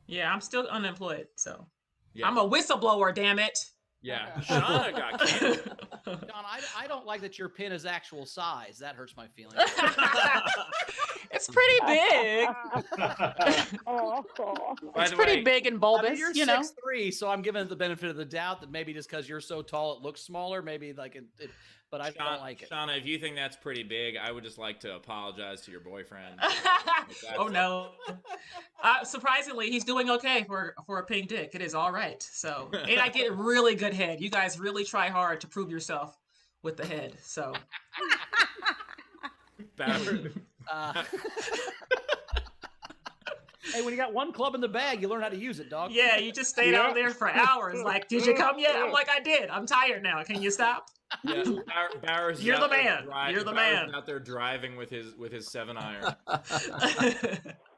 yeah, I'm still unemployed, so yeah. I'm a whistleblower, damn it. Yeah, Shanna got canceled. John, I don't like that your pin is actual size. That hurts my feelings. It's pretty big. By It's the pretty way, big and I bulbous, mean, you're you know. 6'3", so I'm giving it the benefit of the doubt that maybe just because you're so tall, it looks smaller. Maybe like it but I don't like it. Shauna, if you think that's pretty big, I would just like to apologize to your boyfriend. Oh no! Surprisingly, he's doing okay for a pink dick. It is all right. So, and I get really good head. You guys really try hard to prove yourself with the head. So, Hey, when you got one club in the bag, you learn how to use it, dog. yeah, you just stayed out there for hours. Like, did you come yet? I'm like, I did. I'm tired now. Can you stop? Yeah, Bowers is You're out the there man. You're the Bowers man. is out there driving with his 7-iron. I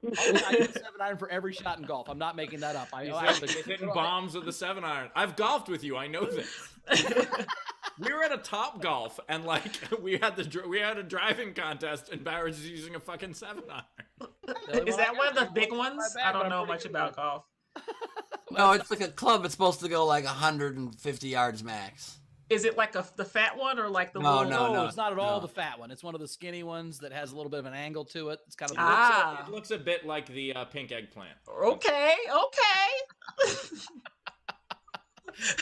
use 7-iron for every shot in golf. I'm not making that up. He's hitting bombs with the 7-iron. I've golfed with you. I know this. We were at a Top Golf, and like we had a driving contest, and Bowers is using a fucking 7-iron. Is that one of the big ones? I don't know much about golf. No, it's like a club. It's supposed to go like 150 yards max. Is it like the fat one or like the No, little? no. It's not at all the fat one. It's one of the skinny ones that has a little bit of an angle to it. It's kind of It looks a bit like the pink eggplant. Okay.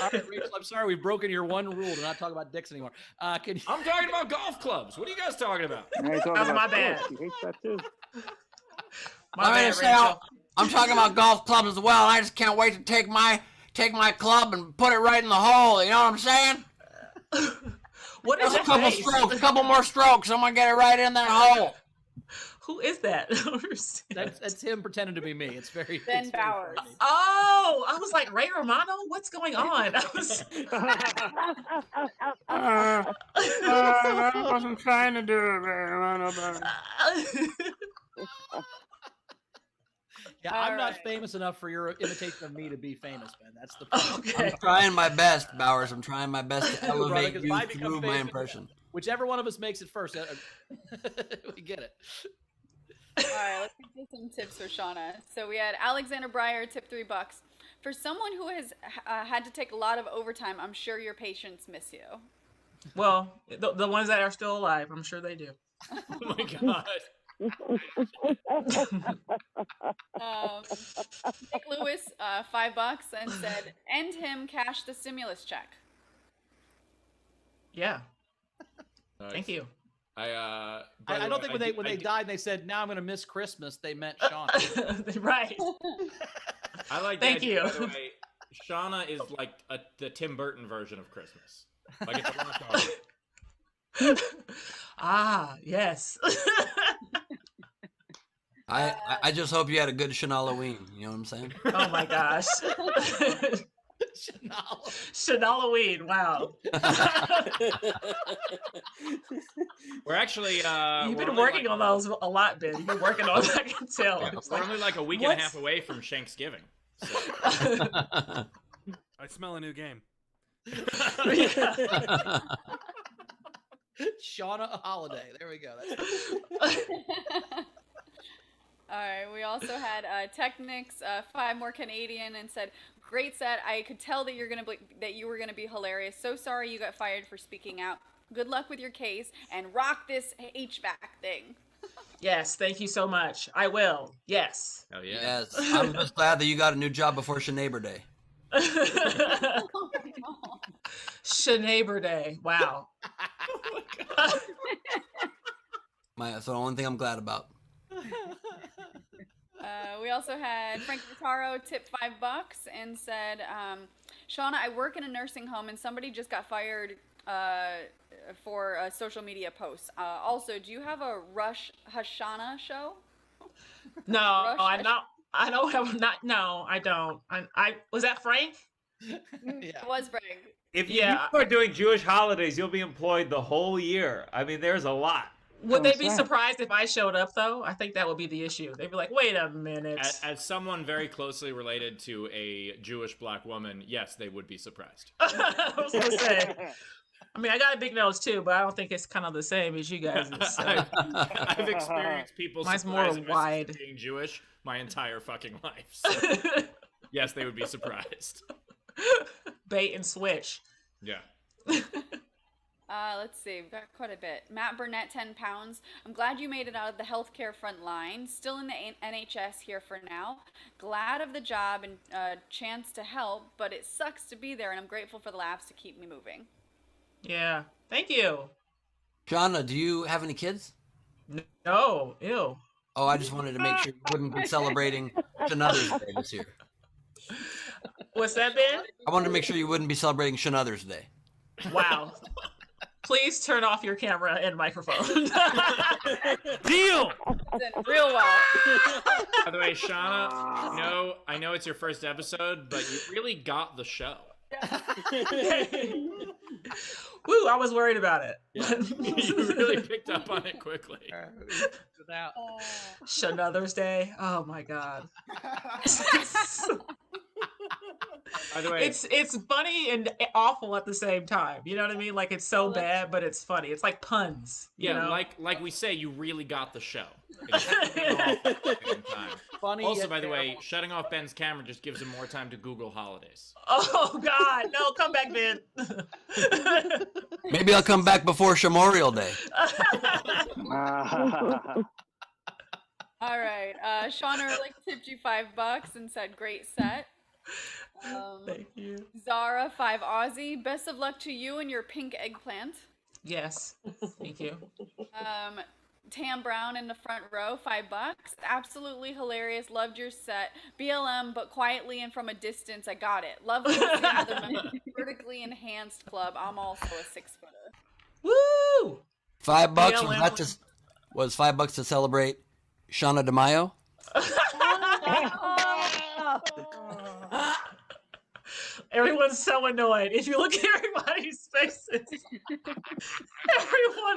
All right, Rachel, I'm sorry we've broken your one rule to not talk about dicks anymore. Can you... I'm talking about golf clubs. What are you guys talking about? That was my bad. He hates that too. I'm talking about golf clubs as well. I just can't wait to take my club and put it right in the hole. You know what I'm saying? What is Just that? a couple more strokes. I'm gonna get it right in that hole. Who is that? That's him pretending to be me. It's very Ben Bowers. Oh, I was like, Ray Romano? What's going on? I wasn't trying to do it, Romano. Yeah, I'm not famous enough for your imitation of me to be famous, Ben. That's the problem. Okay. I'm trying my best, Bowers. I'm trying my best to elevate Brother, 'cause you if I become through my famous, impression. Whichever one of us makes it first, we get it. All right, let's get some tips for Shauna. So we had Alexander Breyer tip $3. For someone who has had to take a lot of overtime, I'm sure your patients miss you. Well, the ones that are still alive, I'm sure they do. Oh my god. Nick Lewis, $5, and said, "End him, cash the stimulus check." Yeah. Nice. Thank you. I don't think when they died and they said, "Now I'm going to miss Christmas," they meant Sean. Right. I like that. Thank you. By the way, Shauna is like the Tim Burton version of Christmas. Like it's a rock hard. Ah, yes. I just hope you had a good Halloween. You know what I'm saying? Oh my gosh. Halloween. Wow. We're actually You've been working on those a lot, Ben. You've been working on that, I can tell. Yeah, we're only like a week and a half away from Thanksgiving. So. I smell a new game. Shauna a holiday. There we go. All right, we also had Technics, 5 more Canadian, and said, "Great set. I could tell that you were gonna be hilarious. So sorry you got fired for speaking out. Good luck with your case and rock this HVAC thing." Yes, thank you so much. I will. Yes. Oh yeah. Yes. I'm just glad that you got a new job before Shanabor Day. Shanabor Day. Wow. That's the only thing I'm glad about. We also had Frank Vitaro tip $5 and said, "Shauna, I work in a nursing home and somebody just got fired for a social media post. Also, do you have a Rush Hashanah show?" No, Rush I'm not. I don't have not. No, I don't. I was that Frank? Yeah. It was Frank. If you are doing Jewish holidays, you'll be employed the whole year. I mean, there's a lot. Would they be surprised if I showed up, though? I think that would be the issue. They'd be like, wait a minute. As someone very closely related to a Jewish black woman, yes, they would be surprised. I was going to say. I mean, I got a big nose, too, but I don't think it's kind of the same as you guys. So. I've experienced people Mine's more wide. being Jewish my entire fucking life. So yes, they would be surprised. bait and switch. Yeah. Let's see, we've got quite a bit. Matt Burnett, 10 pounds. I'm glad you made it out of the healthcare front line. Still in the NHS here for now. Glad of the job and chance to help, but it sucks to be there, and I'm grateful for the laughs to keep me moving. Yeah. Thank you. Shanna, do you have any kids? No. Ew. Oh, I just wanted to make sure you wouldn't be celebrating Shanother's Day this year. What's that, Ben? I wanted to make sure you wouldn't be celebrating Shanother's Day. Wow. Please turn off your camera and microphone. Deal. Real well. By the way, Shanna, I know it's your first episode, but you really got the show. Woo, I was worried about it. Yeah. You really picked up on it quickly. Shanother's Day. Oh my god. By the way, it's funny and awful at the same time. You know what I mean? Like it's so bad, but it's funny. It's like puns. yeah, you know? like we say, you really got the show. Funny. Also, yet by the way, terrible. shutting off Ben's camera just gives him more time to Google holidays. Oh God, no! Come back, Ben. Maybe I'll come back before Shamorial Day. All right. Sean Ehrlich tipped you $5 and said, great set. Thank you. Zara, 5 Aussie. Best of luck to you and your pink eggplant. Yes. Thank you. Tam Brown in the front row, $5. Absolutely hilarious. Loved your set. BLM, but quietly and from a distance. I got it. Love to see another member of the vertically enhanced club. I'm also a 6-footer. Woo! $5 BLM. was that just was $5 to celebrate Shauna DeMaio? Everyone's so annoyed. If you look at everybody's faces, everyone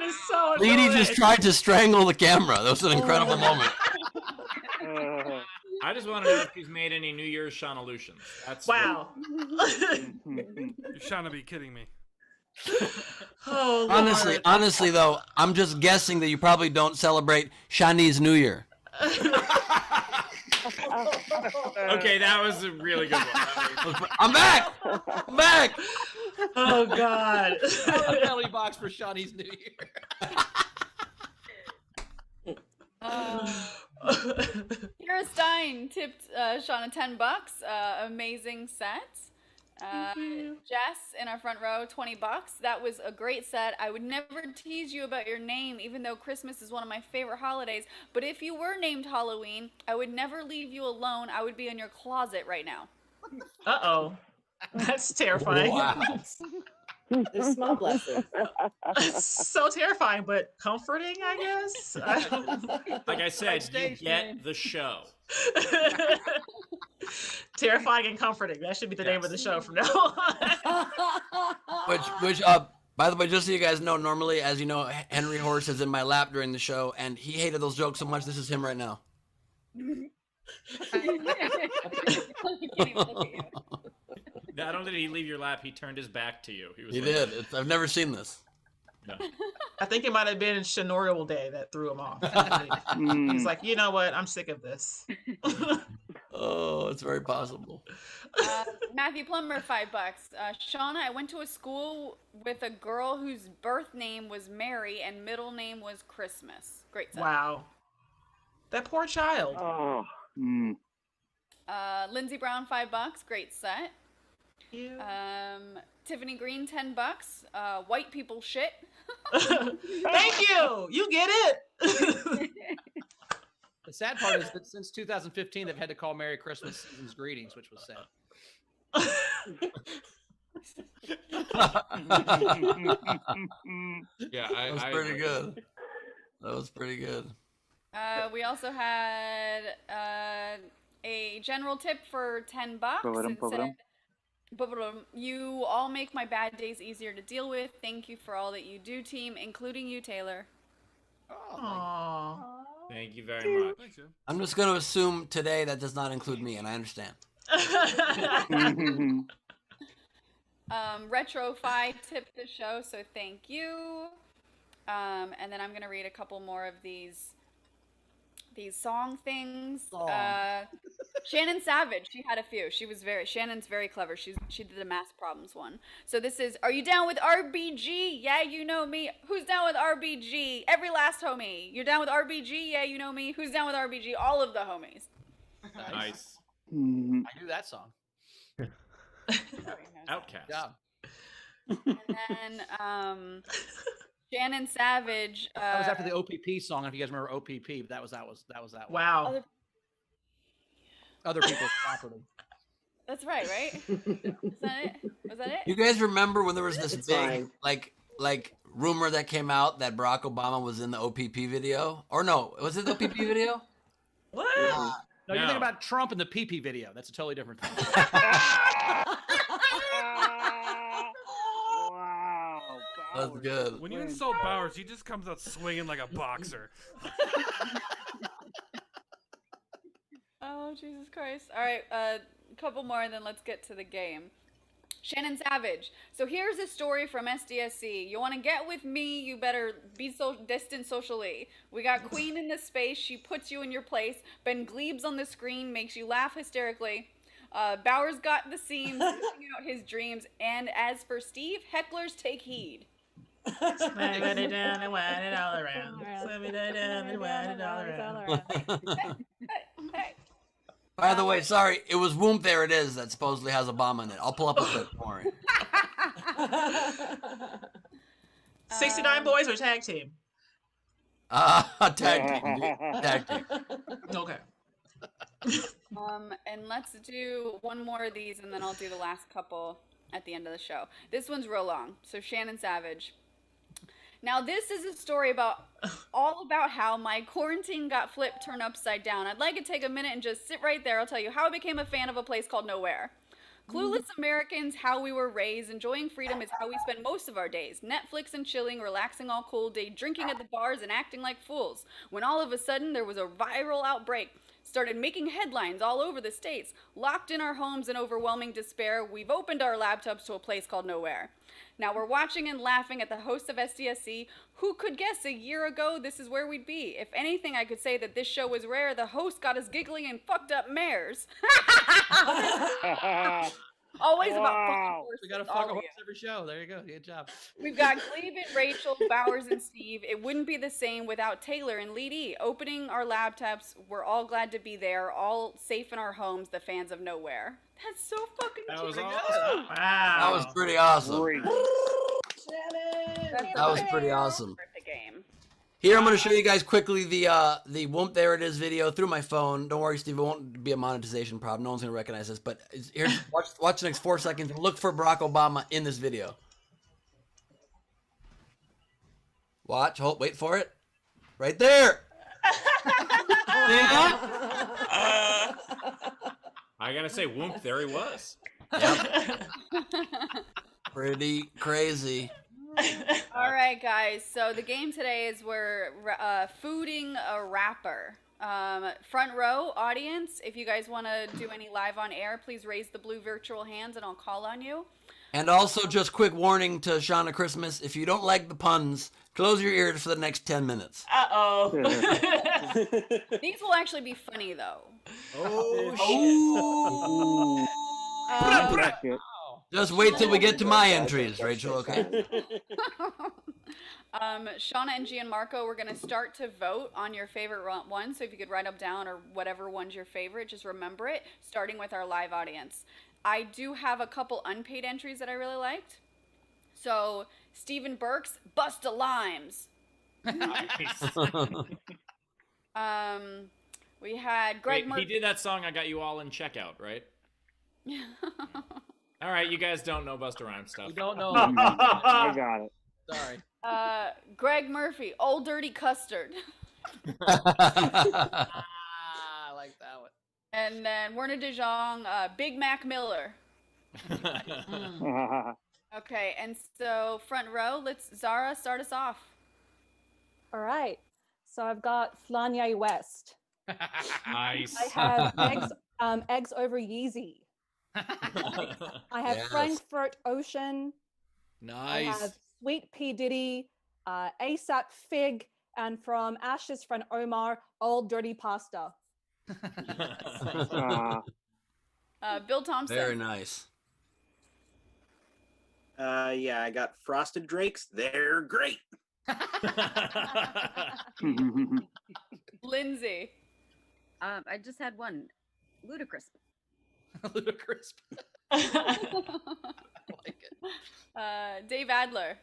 is so annoyed. Lady just tried to strangle the camera. That was an incredible moment. I just want to know if he's made any New Year's Shauna-lutions. That's Wow. You're trying to be kidding me. Oh, Lord. Honestly though, I'm just guessing that you probably don't celebrate Chinese New Year. Okay, that was a really good one. I'm back. I'm back. Oh God. Belly box for Shawnee's New Year. Kara Stein tipped Shauna $10. Amazing set. Jess in our front row, $20. That was a great set. I would never tease you about your name, even though Christmas is one of my favorite holidays. But if you were named Halloween, I would never leave you alone. I would be in your closet right now. Uh-oh. That's terrifying. Wow. A small blessing. So terrifying, but comforting, I guess. Like I said, you Stage get name. the show. Terrifying and comforting. That should be the name of the show from now on. Which by the way, just so you guys know, normally, as you know, Henry Horse is in my lap during the show, and he hated those jokes so much. This is him right now. I can't even look at you. Not only did he leave your lap, he turned his back to you. He did. I've never seen this. No. I think it might have been Shanorial Day that threw him off. He's like, you know what? I'm sick of this. Oh, it's very possible. Matthew Plummer, $5. Shauna, I went to a school with a girl whose birth name was Mary and middle name was Christmas. Great set. Wow. That poor child. Oh. Mm. Lindsey Brown, $5. Great set. You. Tiffany Green, $10. White people shit. Thank you. You get it. The sad part is that since 2015, they've had to call Merry Christmas season's greetings, which was sad. Yeah, That was pretty good. That was pretty good. We also had a general tip for $10. It said, you all make my bad days easier to deal with. Thank you for all that you do, team, including you, Taylor. Aww. Thank you very much. Thanks, Jim. I'm just going to assume today that does not include me, and I understand. Retro Fi tipped the show, so thank you. And then I'm gonna read a couple more of these song things. Shannon Savage, she had a few. Shannon's very clever. She did the math problems one. So this is, are you down with RBG? Yeah, you know me. Who's down with RBG? Every last homie. You're down with RBG? Yeah, you know me. Who's down with RBG? All of the homies. Nice. I knew that song. Outcast. Yeah. And then Shannon Savage. That was after the OPP song. If you guys remember OPP, but that was that one. Wow. Other people's property. That's right, right? Is that it? Was that it? You guys remember when there was this big like rumor that came out that Barack Obama was in the OPP video? Or no, was it the OPP video? What? No, you're thinking about Trump in the PP video. That's a totally different thing. Wow. That's good. When you insult Bowers, he just comes out swinging like a boxer. Oh, Jesus Christ. All right, a couple more and then let's get to the game. Shannon Savage. So here's a story from SDSC. You want to get with me, you better be distant socially. We got Queen in the space. She puts you in your place. Ben Gleib's on the screen, makes you laugh hysterically. Bowers got the scenes, living out his dreams. And as for Steve, hecklers take heed. Slam it down and wind it all around. Slam it down and wind it all around. Hey. By the way, sorry, it was Whoomp There It Is that supposedly has Obama in it. I'll pull up a clip, don't worry. 69 boys or tag team? Tag team. Tag team. Okay. And let's do one more of these and then I'll do the last couple at the end of the show. This one's real long. So Shannon Savage. Now this is a story all about how my quarantine got flipped, turned upside down. I'd like to take a minute and just sit right there. I'll tell you how I became a fan of a place called Nowhere. Clueless Americans, how we were raised, enjoying freedom is how we spend most of our days. Netflix and chilling, relaxing all cool day, drinking at the bars and acting like fools. When all of a sudden there was a viral outbreak. Started making headlines all over the states. Locked in our homes in overwhelming despair, we've opened our laptops to a place called Nowhere. Now we're watching and laughing at the host of SDSC. Who could guess a year ago this is where we'd be? If anything, I could say that this show was rare. The host got us giggling and fucked up mares. Always about fucking horses. We got to fuck a horse every show. There you go. Good job. We've got Glebe and Rachel, Bowers and Steve. It wouldn't be the same without Taylor and Lee D. Opening our laptops. We're all glad to be there. All safe in our homes. The fans of Nowhere. That's so fucking That was cheesy. awesome. Wow. That was pretty awesome. Great. That's That was the pretty awesome. perfect game. Here, I'm going to show you guys quickly the Whoomp There It Is video through my phone. Don't worry, Steve, it won't be a monetization problem. No one's going to recognize this. But here's watch the next 4 seconds and look for Barack Obama in this video. Watch. Hold. Wait for it. Right there. Yeah. I gotta say, Whoomp, there he was. Yep. Pretty crazy. All right, guys. So the game today is we're fooding a rapper. Front row audience, if you guys want to do any live on air, please raise the blue virtual hands and I'll call on you. And also, just quick warning to Shanna Christmas: if you don't like the puns, close your ears for the next 10 minutes. Uh-oh. These will actually be funny, though. Oh, Shit. just wait till we get to my entries, Rachel. Okay. Shanna and Gianmarco, we're going to start to vote on your favorite one. So if you could write them down or whatever one's your favorite, just remember it, starting with our live audience. I do have a couple unpaid entries that I really liked. So Stephen Burke's Busta Limes. We had Greg Wait, Murphy. he did that song, I Got You All in Checkout, right? All right, you guys don't know Busta Rhymes stuff. We don't know. I got it. Sorry. Greg Murphy, Old Dirty Custard. I like that one. And then Werner De Jong, Big Mac Miller. Okay, and so front row, Zara, start us off. All right. So I've got Flanye West. Nice. I have eggs over Yeezy. I have Yes. Frankfurt Ocean. I Nice. have Sweet P. Diddy, ASAP Fig, and from Ash's friend Omar, Old Dirty Pasta. Bill Thompson. Very nice. Yeah, I got Frosted Drakes. They're great. Lindsay. I just had one. Ludicrous. Ludicrous. I like it. Dave Adler.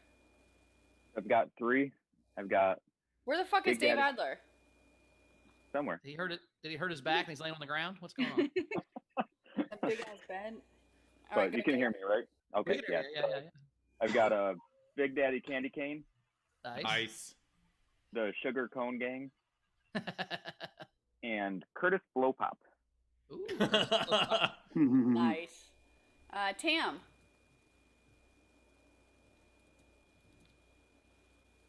I've got 3. I've got Where the fuck is Big Dave Daddy. Adler? somewhere. He hurt it. Did he hurt his back and he's laying on the ground? What's going on? A big ass bed. All But right, you good can idea. hear me, right? Okay, Yeah, yeah. I've got a Big Daddy Candy Cane, Nice. the Sugar Cone Gang, and Curtis Blow Pop. Ooh. Nice. Tam.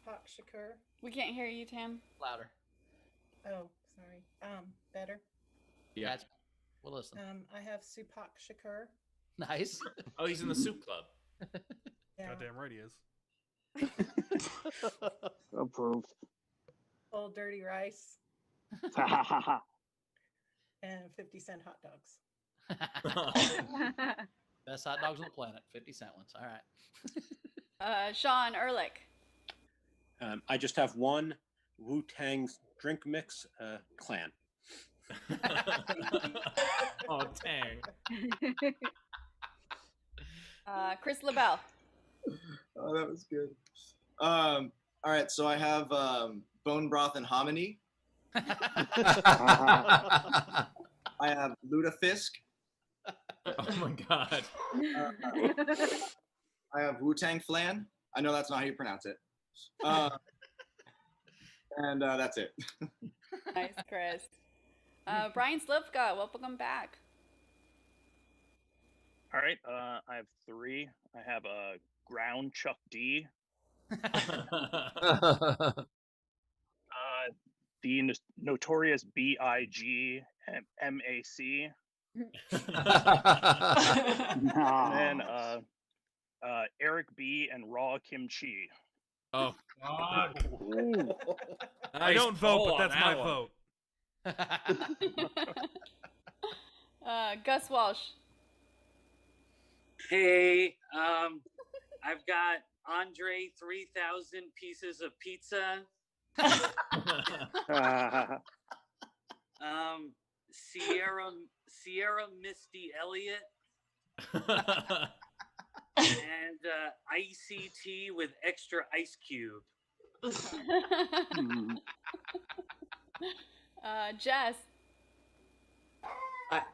Hawk Shakur. We can't hear you, Tam. Louder. Oh, sorry. Better. Yeah. That's, we'll listen. I have Supak Shakur. Nice. Oh, he's in the soup club. Yeah. Goddamn right he is. Approved. Old Dirty Rice and 50-cent hot dogs. Best hot dogs on the planet. 50-cent ones. All right. Sean Ehrlich. I just have one Wu-Tang's drink mix, Clan. Oh, Tang. Chris LaBelle. Oh, that was good. All right, so I have bone broth and hominy. I have lutefisk. Oh my god. I have Wu-Tang flan. I know that's not how you pronounce it. And that's it. Nice, Chris. Brian Slivka, welcome back. All right, I have 3. I have a ground Chuck D. The notorious B.I.G. M.A.C. And then Eric B. and Raw Kimchi. Oh God! I don't vote, but Nice that's my one. vote. Gus Walsh. Hey, I've got Andre 3,000 pieces of pizza. Sierra Misty Elliott. And ICT with extra ice cube. Jess.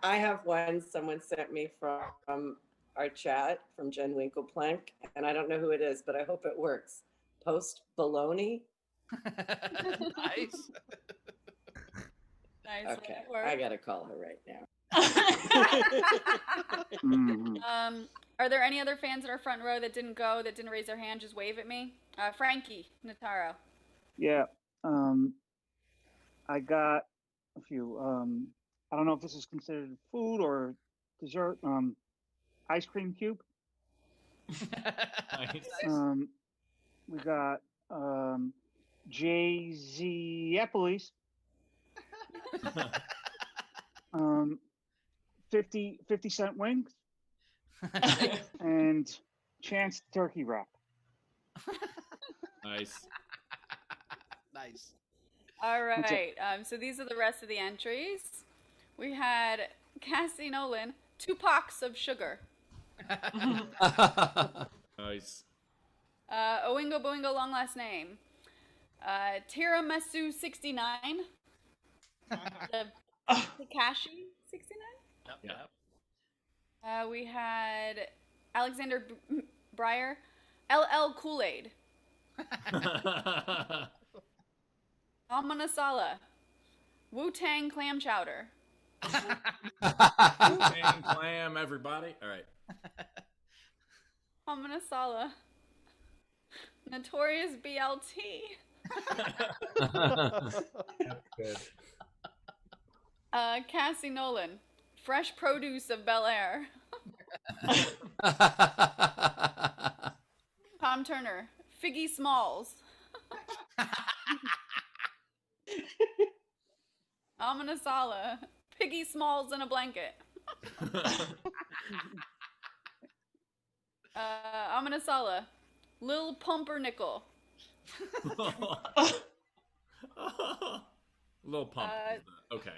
I have one someone sent me from our chat from Jen Winkleplank, and I don't know who it is, but I hope it works. Post baloney. Nice. Nice. Okay, work. I gotta call her right now. Are there any other fans in our front row that didn't go, that didn't raise their hand? Just wave at me. Frankie Notaro. Yeah. I got a few. I don't know if this is considered food or dessert. Ice cream cube. Nice. We got Jay-Z Eppleys. 50-cent wings. And Chance turkey wrap. Nice. Nice. All right. So these are the rest of the entries. We had Cassie Nolan, 2 packs of sugar. Nice. Oingo Boingo, long last name. Tiramisu 69. Takashi 69. Yep. We had Alexander Breyer, LL Kool-Aid. Amanasala, Wu-Tang clam chowder. Wu-Tang clam, everybody. All right. Amanasala, Notorious BLT. That's good. Cassie Nolan, fresh produce of Bel Air. Tom Turner, Figgy Smalls. Amenasala. Piggy Smalls in a blanket. Amenasala. Lil Pumpernickel. Little pump. Okay.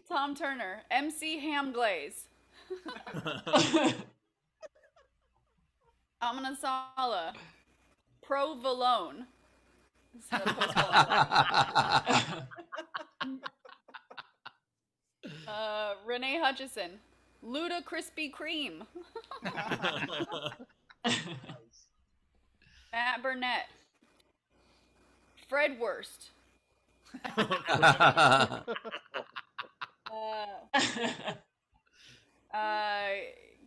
Tom Turner. MC Ham Glaze. Amenasala. Provolone. Instead of Post Malone. Renee Hutchison. Luda Krispy Kreme. Matt Burnett. Fred Wurst.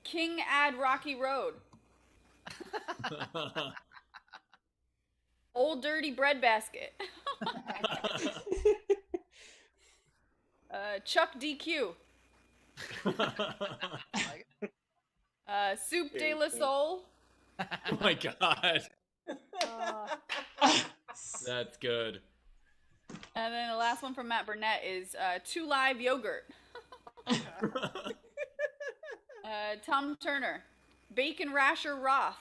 King Ad Rocky Road. Old Dirty Bread Basket. Chuck DQ. Soup de la Soul. Oh my god. That's good. And then the last one from Matt Burnett is Two Live Yogurt. Tom Turner. Bacon Rasher Roth.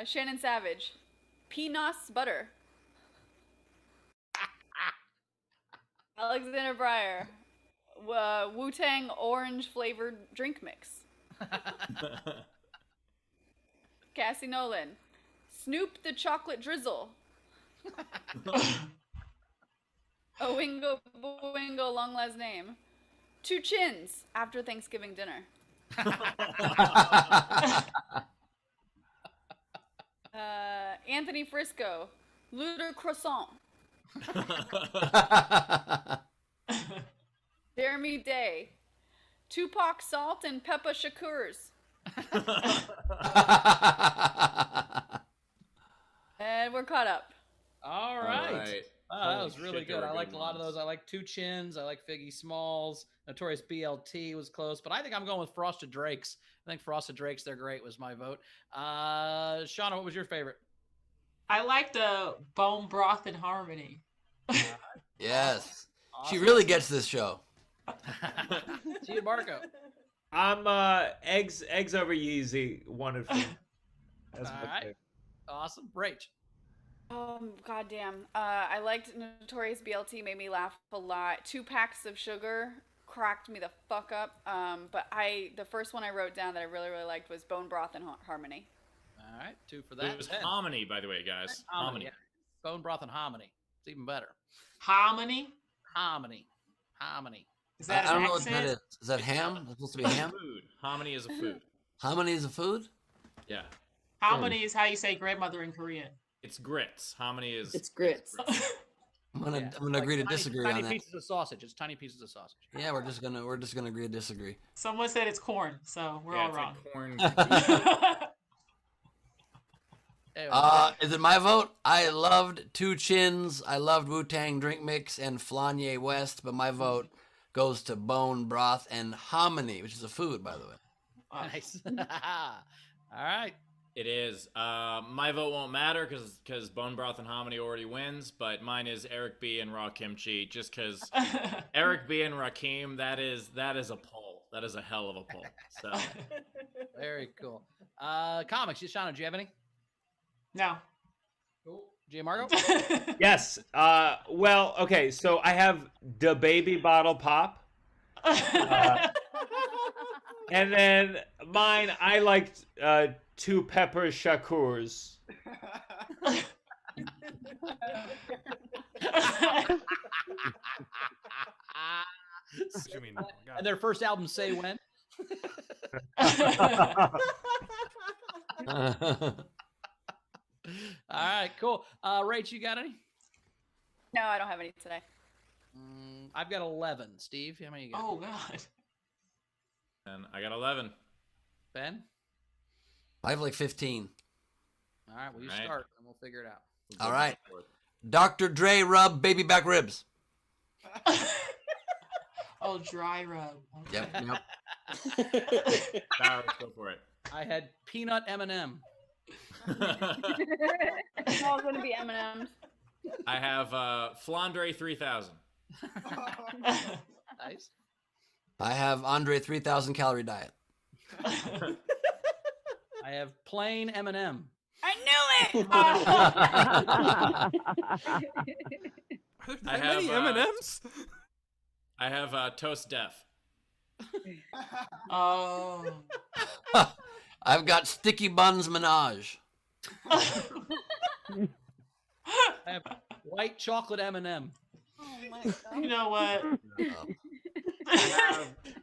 Shannon Savage. Peanuts Butter. Alexander Breyer. Wu-Tang Orange Flavored Drink Mix. Cassie Nolan. Snoop the Chocolate Drizzle. Owingo Boingo, long last name. Two Chins after Thanksgiving dinner. Anthony Frisco. Luder Croissant. Jeremy Day. Tupac Salt and Peppa Shakurs. And we're caught up. All right. Wow, that Holy was really shit, they good. were I liked good a lot of ones. those. I like Two Chins. I like Figgy Smalls. Notorious BLT was close, but I think I'm going with Frosted Drakes. I think Frosted Drakes, they're great, was my vote. Shauna, what was your favorite? I like the Bone Broth and Harmony. Yes. She Awesome. really gets this show. Gianmarco. I'm eggs over Yeezy. Wanted for That's All my right. pick. Awesome. Rach. Goddamn. I liked Notorious BLT, made me laugh a lot. 2 Packs of Sugar cracked me the fuck up. But the first one I wrote down that I really, really liked was Bone Broth and Harmony. All right. 2 for that. It was Ben. hominy, by the way, guys. Hominy. Yeah. Bone broth and hominy. It's even better. Harmony? Hominy. Hominy. Is that I don't an know what that accent? is. Is that ham? That's supposed to be ham? Food. Hominy is a food. Hominy is a food? Yeah. Harmony is how you say grandmother in Korean. It's grits. Hominy is. It's grits. I'm gonna Yeah. I'm gonna agree to tiny, disagree tiny on that. pieces of sausage. It's tiny pieces of sausage. Yeah, we're just gonna agree to disagree. Someone said it's corn, so we're Yeah, all it's wrong. like corn. Anyway, Is it my vote? I loved Two Chins, I loved Wu-Tang Drink Mix and Flanye West, but my vote goes to Bone Broth and Hominy, which is a food, by the way. nice. All right. It is. My vote won't matter because Bone Broth and Hominy already wins, but mine is Eric B and Raw Kimchi. Just because Eric B and Rakim, that is a poll. That is a hell of a poll. So Very cool. Comics. Shauna, do you have any? No. Cool. Gianmarco? Yes. Well, okay. So I have the baby bottle pop. And then mine, I liked 2 pepper shakurs. What you mean? Oh my God. And their first album, Say When. All right, cool. Rach, you got any? No, I don't have any today. I've got 11. Steve, how many you got? Oh, God. and I got 11. Ben? I have like 15. All right, well, you All right. start, and we'll figure it out. All right. Dr. Dre rub baby back ribs. Oh, dry rub. Yep. Barrett, go for it. I had peanut M&M. It's all going to be M&M's. I have Flandre 3000. Nice. I have Andre 3000 calorie diet. I have plain M&M. I knew it. I have many M&Ms? I have Toast Def. Oh. I've got Sticky Buns Menage. I have white chocolate M&M. Oh my god. You know what?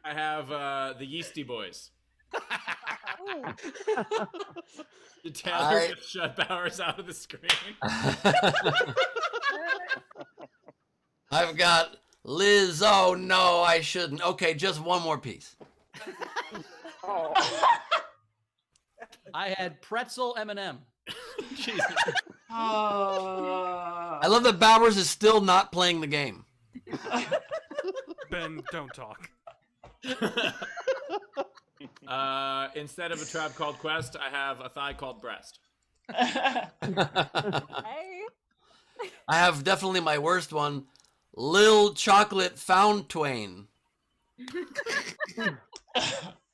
I have the Yeasty Boys. Did Taylor just shut Bowers out of the screen? I've got Liz. Oh no, I shouldn't. Okay, just one more piece. I had pretzel M&M. Jesus. I love that Bowers is still not playing the game. Ben, don't talk. Instead of a Tribe Called Quest, I have a thigh called Breast. I have definitely my worst one, Lil Chocolate Found Twain.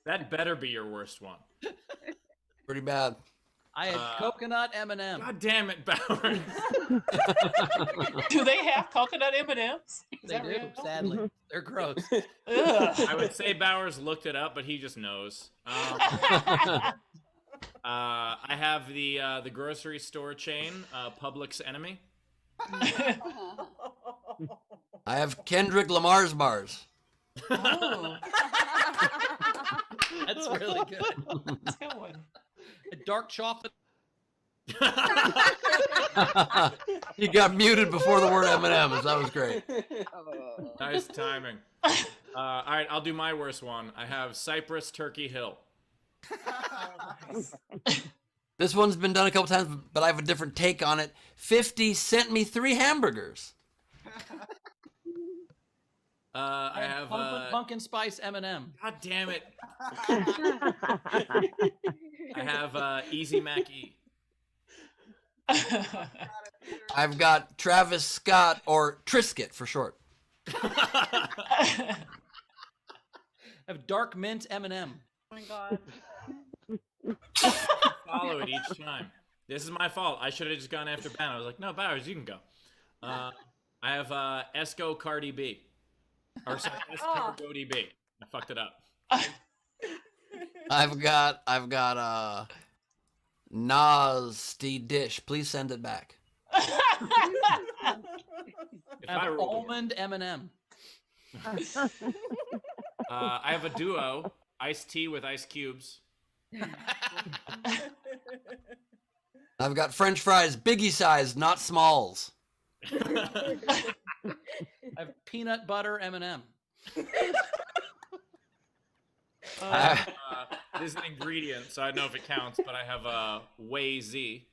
That better be your worst one. Pretty bad. I had coconut M&M. God damn it, Bowers. Do they have coconut M&Ms? They do, sadly. They're gross. I would say Bowers looked it up, but he just knows. I have the grocery store chain, Publix Enemy. I have Kendrick Lamar's bars. Oh. That's really good. That's a good one. A dark chocolate. He got muted before the word M&M's. That was great. Nice timing. All right, I'll do my worst one. I have Cypress Turkey Hill. This one's been done a couple times, but I have a different take on it. 50 sent me 3 hamburgers. I have pumpkin spice M&M. God damn it. I have Easy Mac E. I've got Travis Scott, or Triscuit for short. I have dark mint M&M. Oh my god. Follow it each time. This is my fault. I should have just gone after Ben. I was like, no, Bowers, you can go. I have Esco Cardi B. Or sorry, Esco Brody B. I fucked it up. I've got Nasty Dish. Please send it back. I have almond M&M. I have a duo, iced tea with ice cubes. I've got French fries, biggie size, not smalls. I have peanut butter M&M. This is an ingredient, so I don't know if it counts, but I have Whey Z.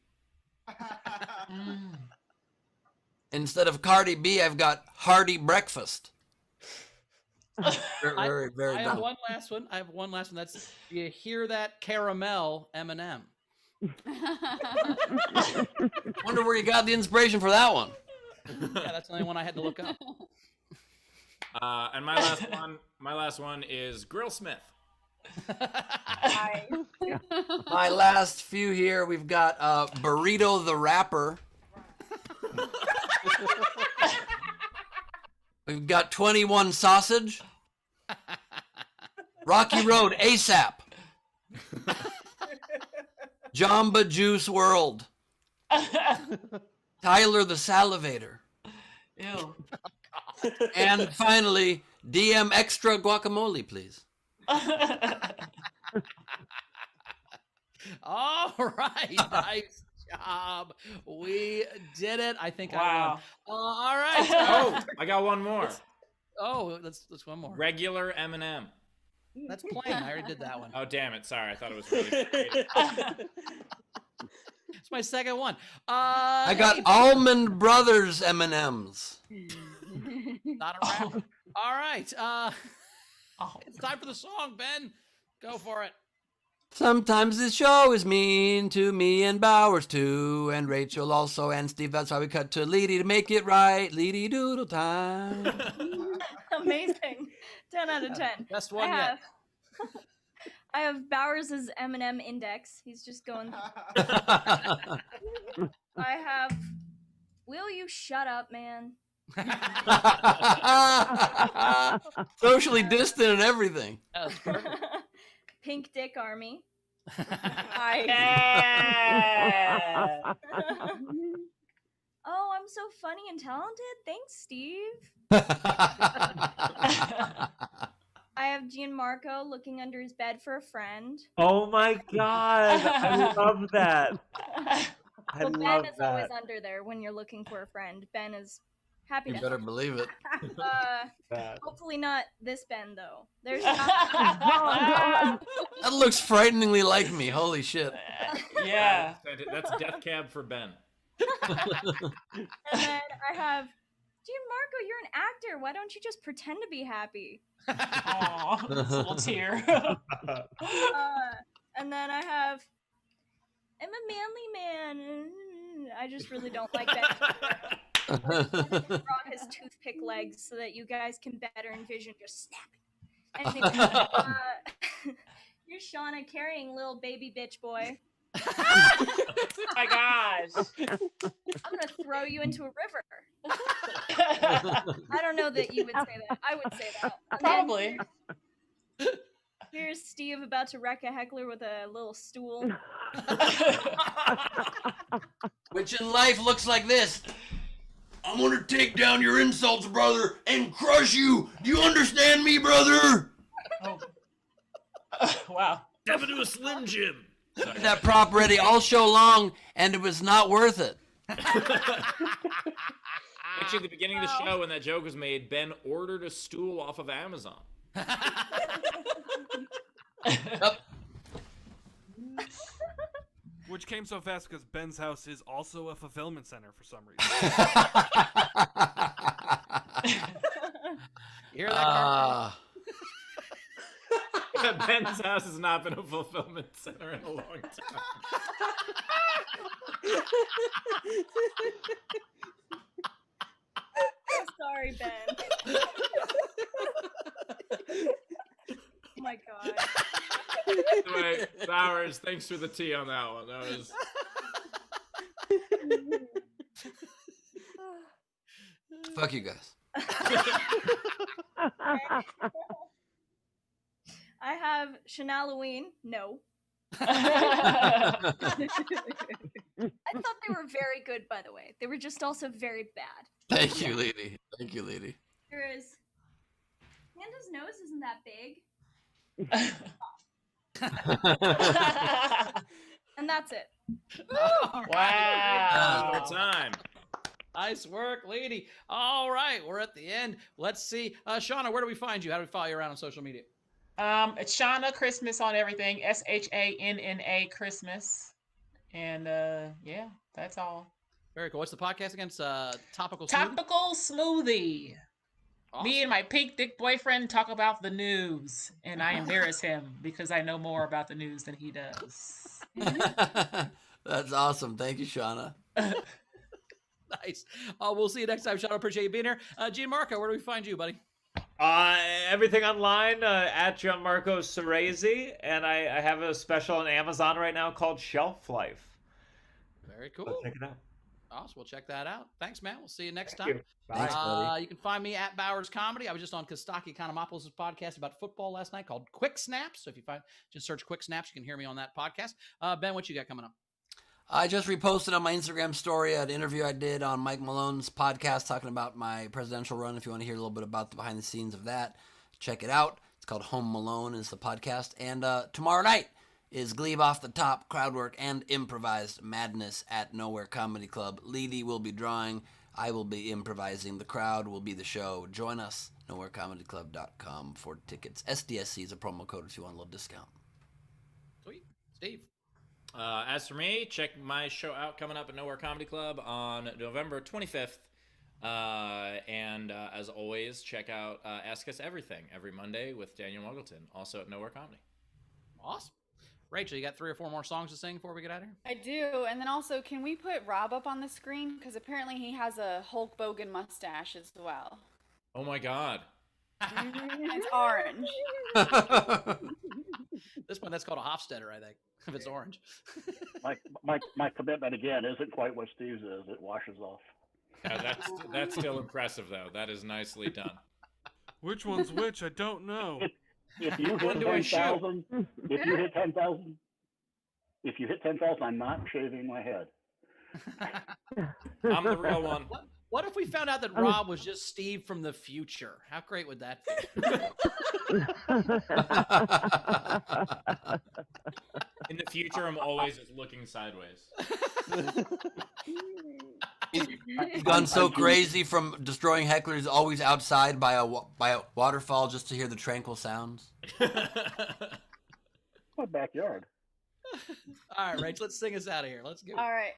Instead of Cardi B, I've got Hearty Breakfast. Very, very I dumb. have one last one. I have one last one. That's, you hear that caramel M&M. Wonder where you got the inspiration for that one. Yeah, that's the only one I had to look up. And my last one is Grill Smith. My last few here, we've got Burrito the Rapper. We've got 21 Sausage. Rocky Road ASAP. Jamba Juice World. Tyler the Salivator. Ew. And finally, DM Extra Guacamole, please. All right, nice job. We did it. I think I Wow. won. All right. Oh, I got one more. Let's one more. Regular M&M. That's plain. I already did that one. Oh, damn it. Sorry, I thought it was really It's my second one. I got Almond Brothers M&Ms. Not a rapper. All right. It's time for the song, Ben. Go for it. Sometimes this show is mean to me and Bowers too, and Rachel also, and Steve. That's why we cut to Leedy to make it right. Leedy doodle time. Amazing. 10 out of 10. Best one yet. I have Bowers's M&M index. He's just going. I have. Will you shut up, man? Socially distant and everything. That's perfect. Pink Dick Army. Yeah. Oh, I'm so funny and talented. Thanks, Steve. I have Gianmarco looking under his bed for a friend. Oh my god, I love that. I Well, Ben love is always that. under there when you're looking for a friend. Ben is happy You to better help. believe it. Hopefully not this Ben though. There's That looks frighteningly like me. Holy shit. Yeah. That's Death Cab for Ben. And then I have Gianmarco, you're an actor. Why don't you just pretend to be happy? Aw, a little tear. And then I have I'm a manly man. I just really don't like that. Draw his toothpick legs so that you guys can better envision just snapping. Anyway, you're Shanna carrying little baby bitch boy. Oh my gosh. I'm gonna throw you into a river. I don't know that you would say that. I would say that. And then Probably. Here's Steve about to wreck a heckler with a little stool. Which in life looks like this. I'm gonna take down your insults, brother, and crush you. Do you understand me, brother? Oh. Wow. Step into a Slim Jim. Had that prop ready all show long, and it was not worth it. Actually, at the beginning of the show, when that joke was made, Ben ordered a stool off of Amazon. Which came so fast because Ben's house is also a fulfillment center for some reason. You hear that, Carl? Ben's house has not been a fulfillment center in a long time. I'm sorry, Ben. Oh my god. Anyway, Bowers, thanks for the tea on that one. That was. Fuck you guys. I have Shanalloween. No. I thought they were very good, by the way. They were just also very bad. Thank you, lady. Thank you, lady. There is. Panda's nose isn't that big. And that's it. Wow. Good time. Nice work, lady. All right, we're at the end. Let's see. Shauna, where do we find you? How do we follow you around on social media? It's Shanna Christmas on everything. SHANNA Christmas. And yeah, that's all. Very cool. What's the podcast again? It's Topical Smoothie? Topical Smoothie. Awesome. Me and my pink dick boyfriend talk about the news, and I embarrass him because I know more about the news than he does. That's awesome. Thank you, Shauna. Nice. We'll see you next time, Shauna. Appreciate you being here. Gianmarco, where do we find you, buddy? Everything online at Gianmarco Soresi, and I have a special on Amazon right now called Shelf Life. Very cool. So check it out. Awesome. We'll check that out. Thanks, man. We'll see you next Thank time. you. Thanks, buddy. You can find me at Bowers Comedy. I was just on Kostaki Economopoulos' podcast about football last night called Quick Snaps. So if you just search Quick Snaps, you can hear me on that podcast. Ben, what you got coming up? I just reposted on my Instagram story an interview I did on Mike Malone's podcast talking about my presidential run. If you want to hear a little bit about the behind the scenes of that, check it out. It's called Home Malone is the podcast. And tomorrow night is Glebe Off the Top, crowd work, and improvised madness at Nowhere Comedy Club. Leedy will be drawing. I will be improvising. The crowd will be the show. Join us, nowherecomedyclub.com for tickets. SDSC is a promo code if you want a little discount. Sweet. Steve. As for me, check my show out coming up at Nowhere Comedy Club on November 25th. And as always, check out Ask Us Everything every Monday with Daniel Muggleton, also at Nowhere Comedy. Awesome. Rachel, you got 3 or 4 more songs to sing before we get out of here? I do, and then also, can we put Rob up on the screen? Because apparently he has a Hulk Hogan mustache as well. Oh my God. And it's orange. This one, that's called a Hofstetter, I think, if it's orange. My commitment again isn't quite what Steve's is. It washes off. That's still impressive though. That is nicely done. Which one's which? I don't know. If you hit 10,000, if you hit 10,000, I'm not shaving my head. I'm the real one. What if we found out that Rob was just Steve from the future? How great would that be? In the future, I'm always just looking sideways. He's gone so crazy from destroying hecklers, always outside by a waterfall just to hear the tranquil sounds. My backyard. All right, Rach, let's sing us out of here. Let's go. All right.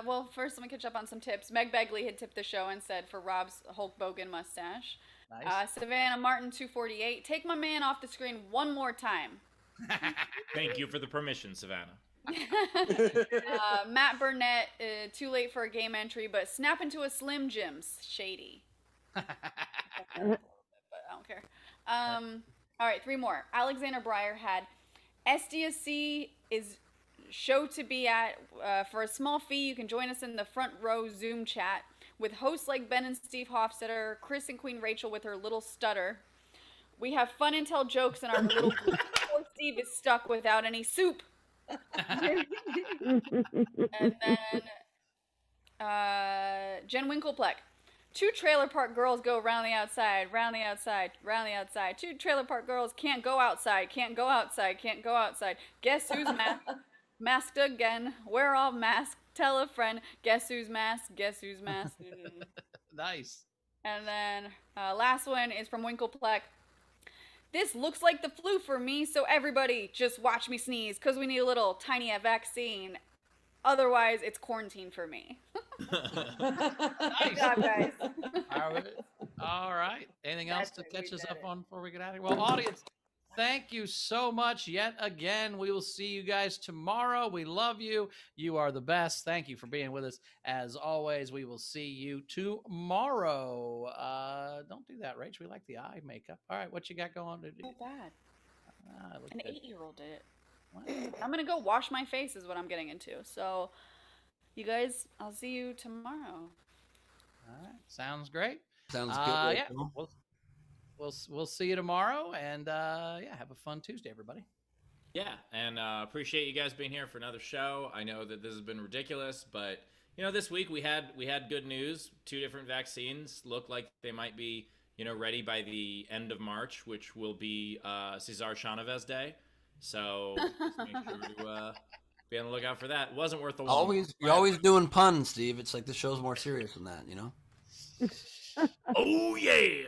Well, first, let me catch up on some tips. Meg Begley had tipped the show and said for Rob's Hulk Hogan mustache. Nice. Savannah Martin 248. Take my man off the screen one more time. Thank you for the permission, Savannah. Matt Burnett. Too late for a game entry, but snap into a Slim Jims. Shady. But I don't care. All right, 3 more. Alexander Breyer had SDSC is show to be at. For a small fee, you can join us in the front row Zoom chat with hosts like Ben and Steve Hofstetter, Chris and Queen Rachel with her little stutter. We have fun and tell jokes in our little group. Poor Steve is stuck without any soup. And then Jen Winklepleck. 2 trailer park girls go round the outside, round the outside, round the outside. 2 trailer park girls can't go outside, can't go outside, can't go outside. Guess who's masked again? We're all masked. Tell a friend. Guess who's masked? Guess who's masked? Nice. And then last one is from Winklepleck. This looks like the flu for me, so everybody just watch me sneeze, because we need a little tiny vaccine. Otherwise, it's quarantine for me. Good job, guys. All right. Anything else to catch us up on before we get out of here? Well, audience, thank you so much yet again. We will see you guys tomorrow. We love you. You are the best. Thank you for being with us. As always, we will see you tomorrow. Don't do that, Rach. We like the eye makeup. All right, what you got going? So bad. An good. 8-year-old did it. I'm going to go wash my face is what I'm getting into. So, you guys, I'll see you tomorrow. All right. Sounds great. Sounds good. Yeah. We'll see you tomorrow, and yeah, have a fun Tuesday, everybody. Yeah, and appreciate you guys being here for another show. I know that this has been ridiculous, but you know, this week we had good news. 2 different vaccines look like they might be ready by the end of March, which will be Cesar Chavez Day. So just make sure to be on the lookout for that. It wasn't worth the long. You're always doing puns, Steve. It's like the show's more serious than that, you know. Oh yeah.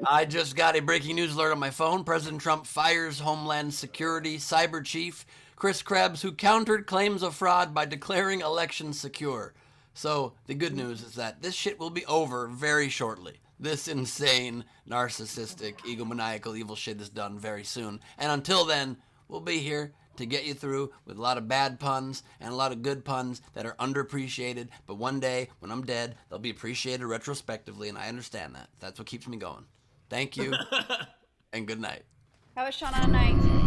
I just got a breaking news alert on my phone. President Trump fires Homeland Security Cyber Chief Chris Krebs, who countered claims of fraud by declaring elections secure. So the good news is that this shit will be over very shortly. This insane, narcissistic, egomaniacal, evil shit is done very soon. And until then, we'll be here to get you through with a lot of bad puns and a lot of good puns that are underappreciated. But one day, when I'm dead, they'll be appreciated retrospectively, and I understand that. That's what keeps me going. Thank you, and good night. How was Shanna night?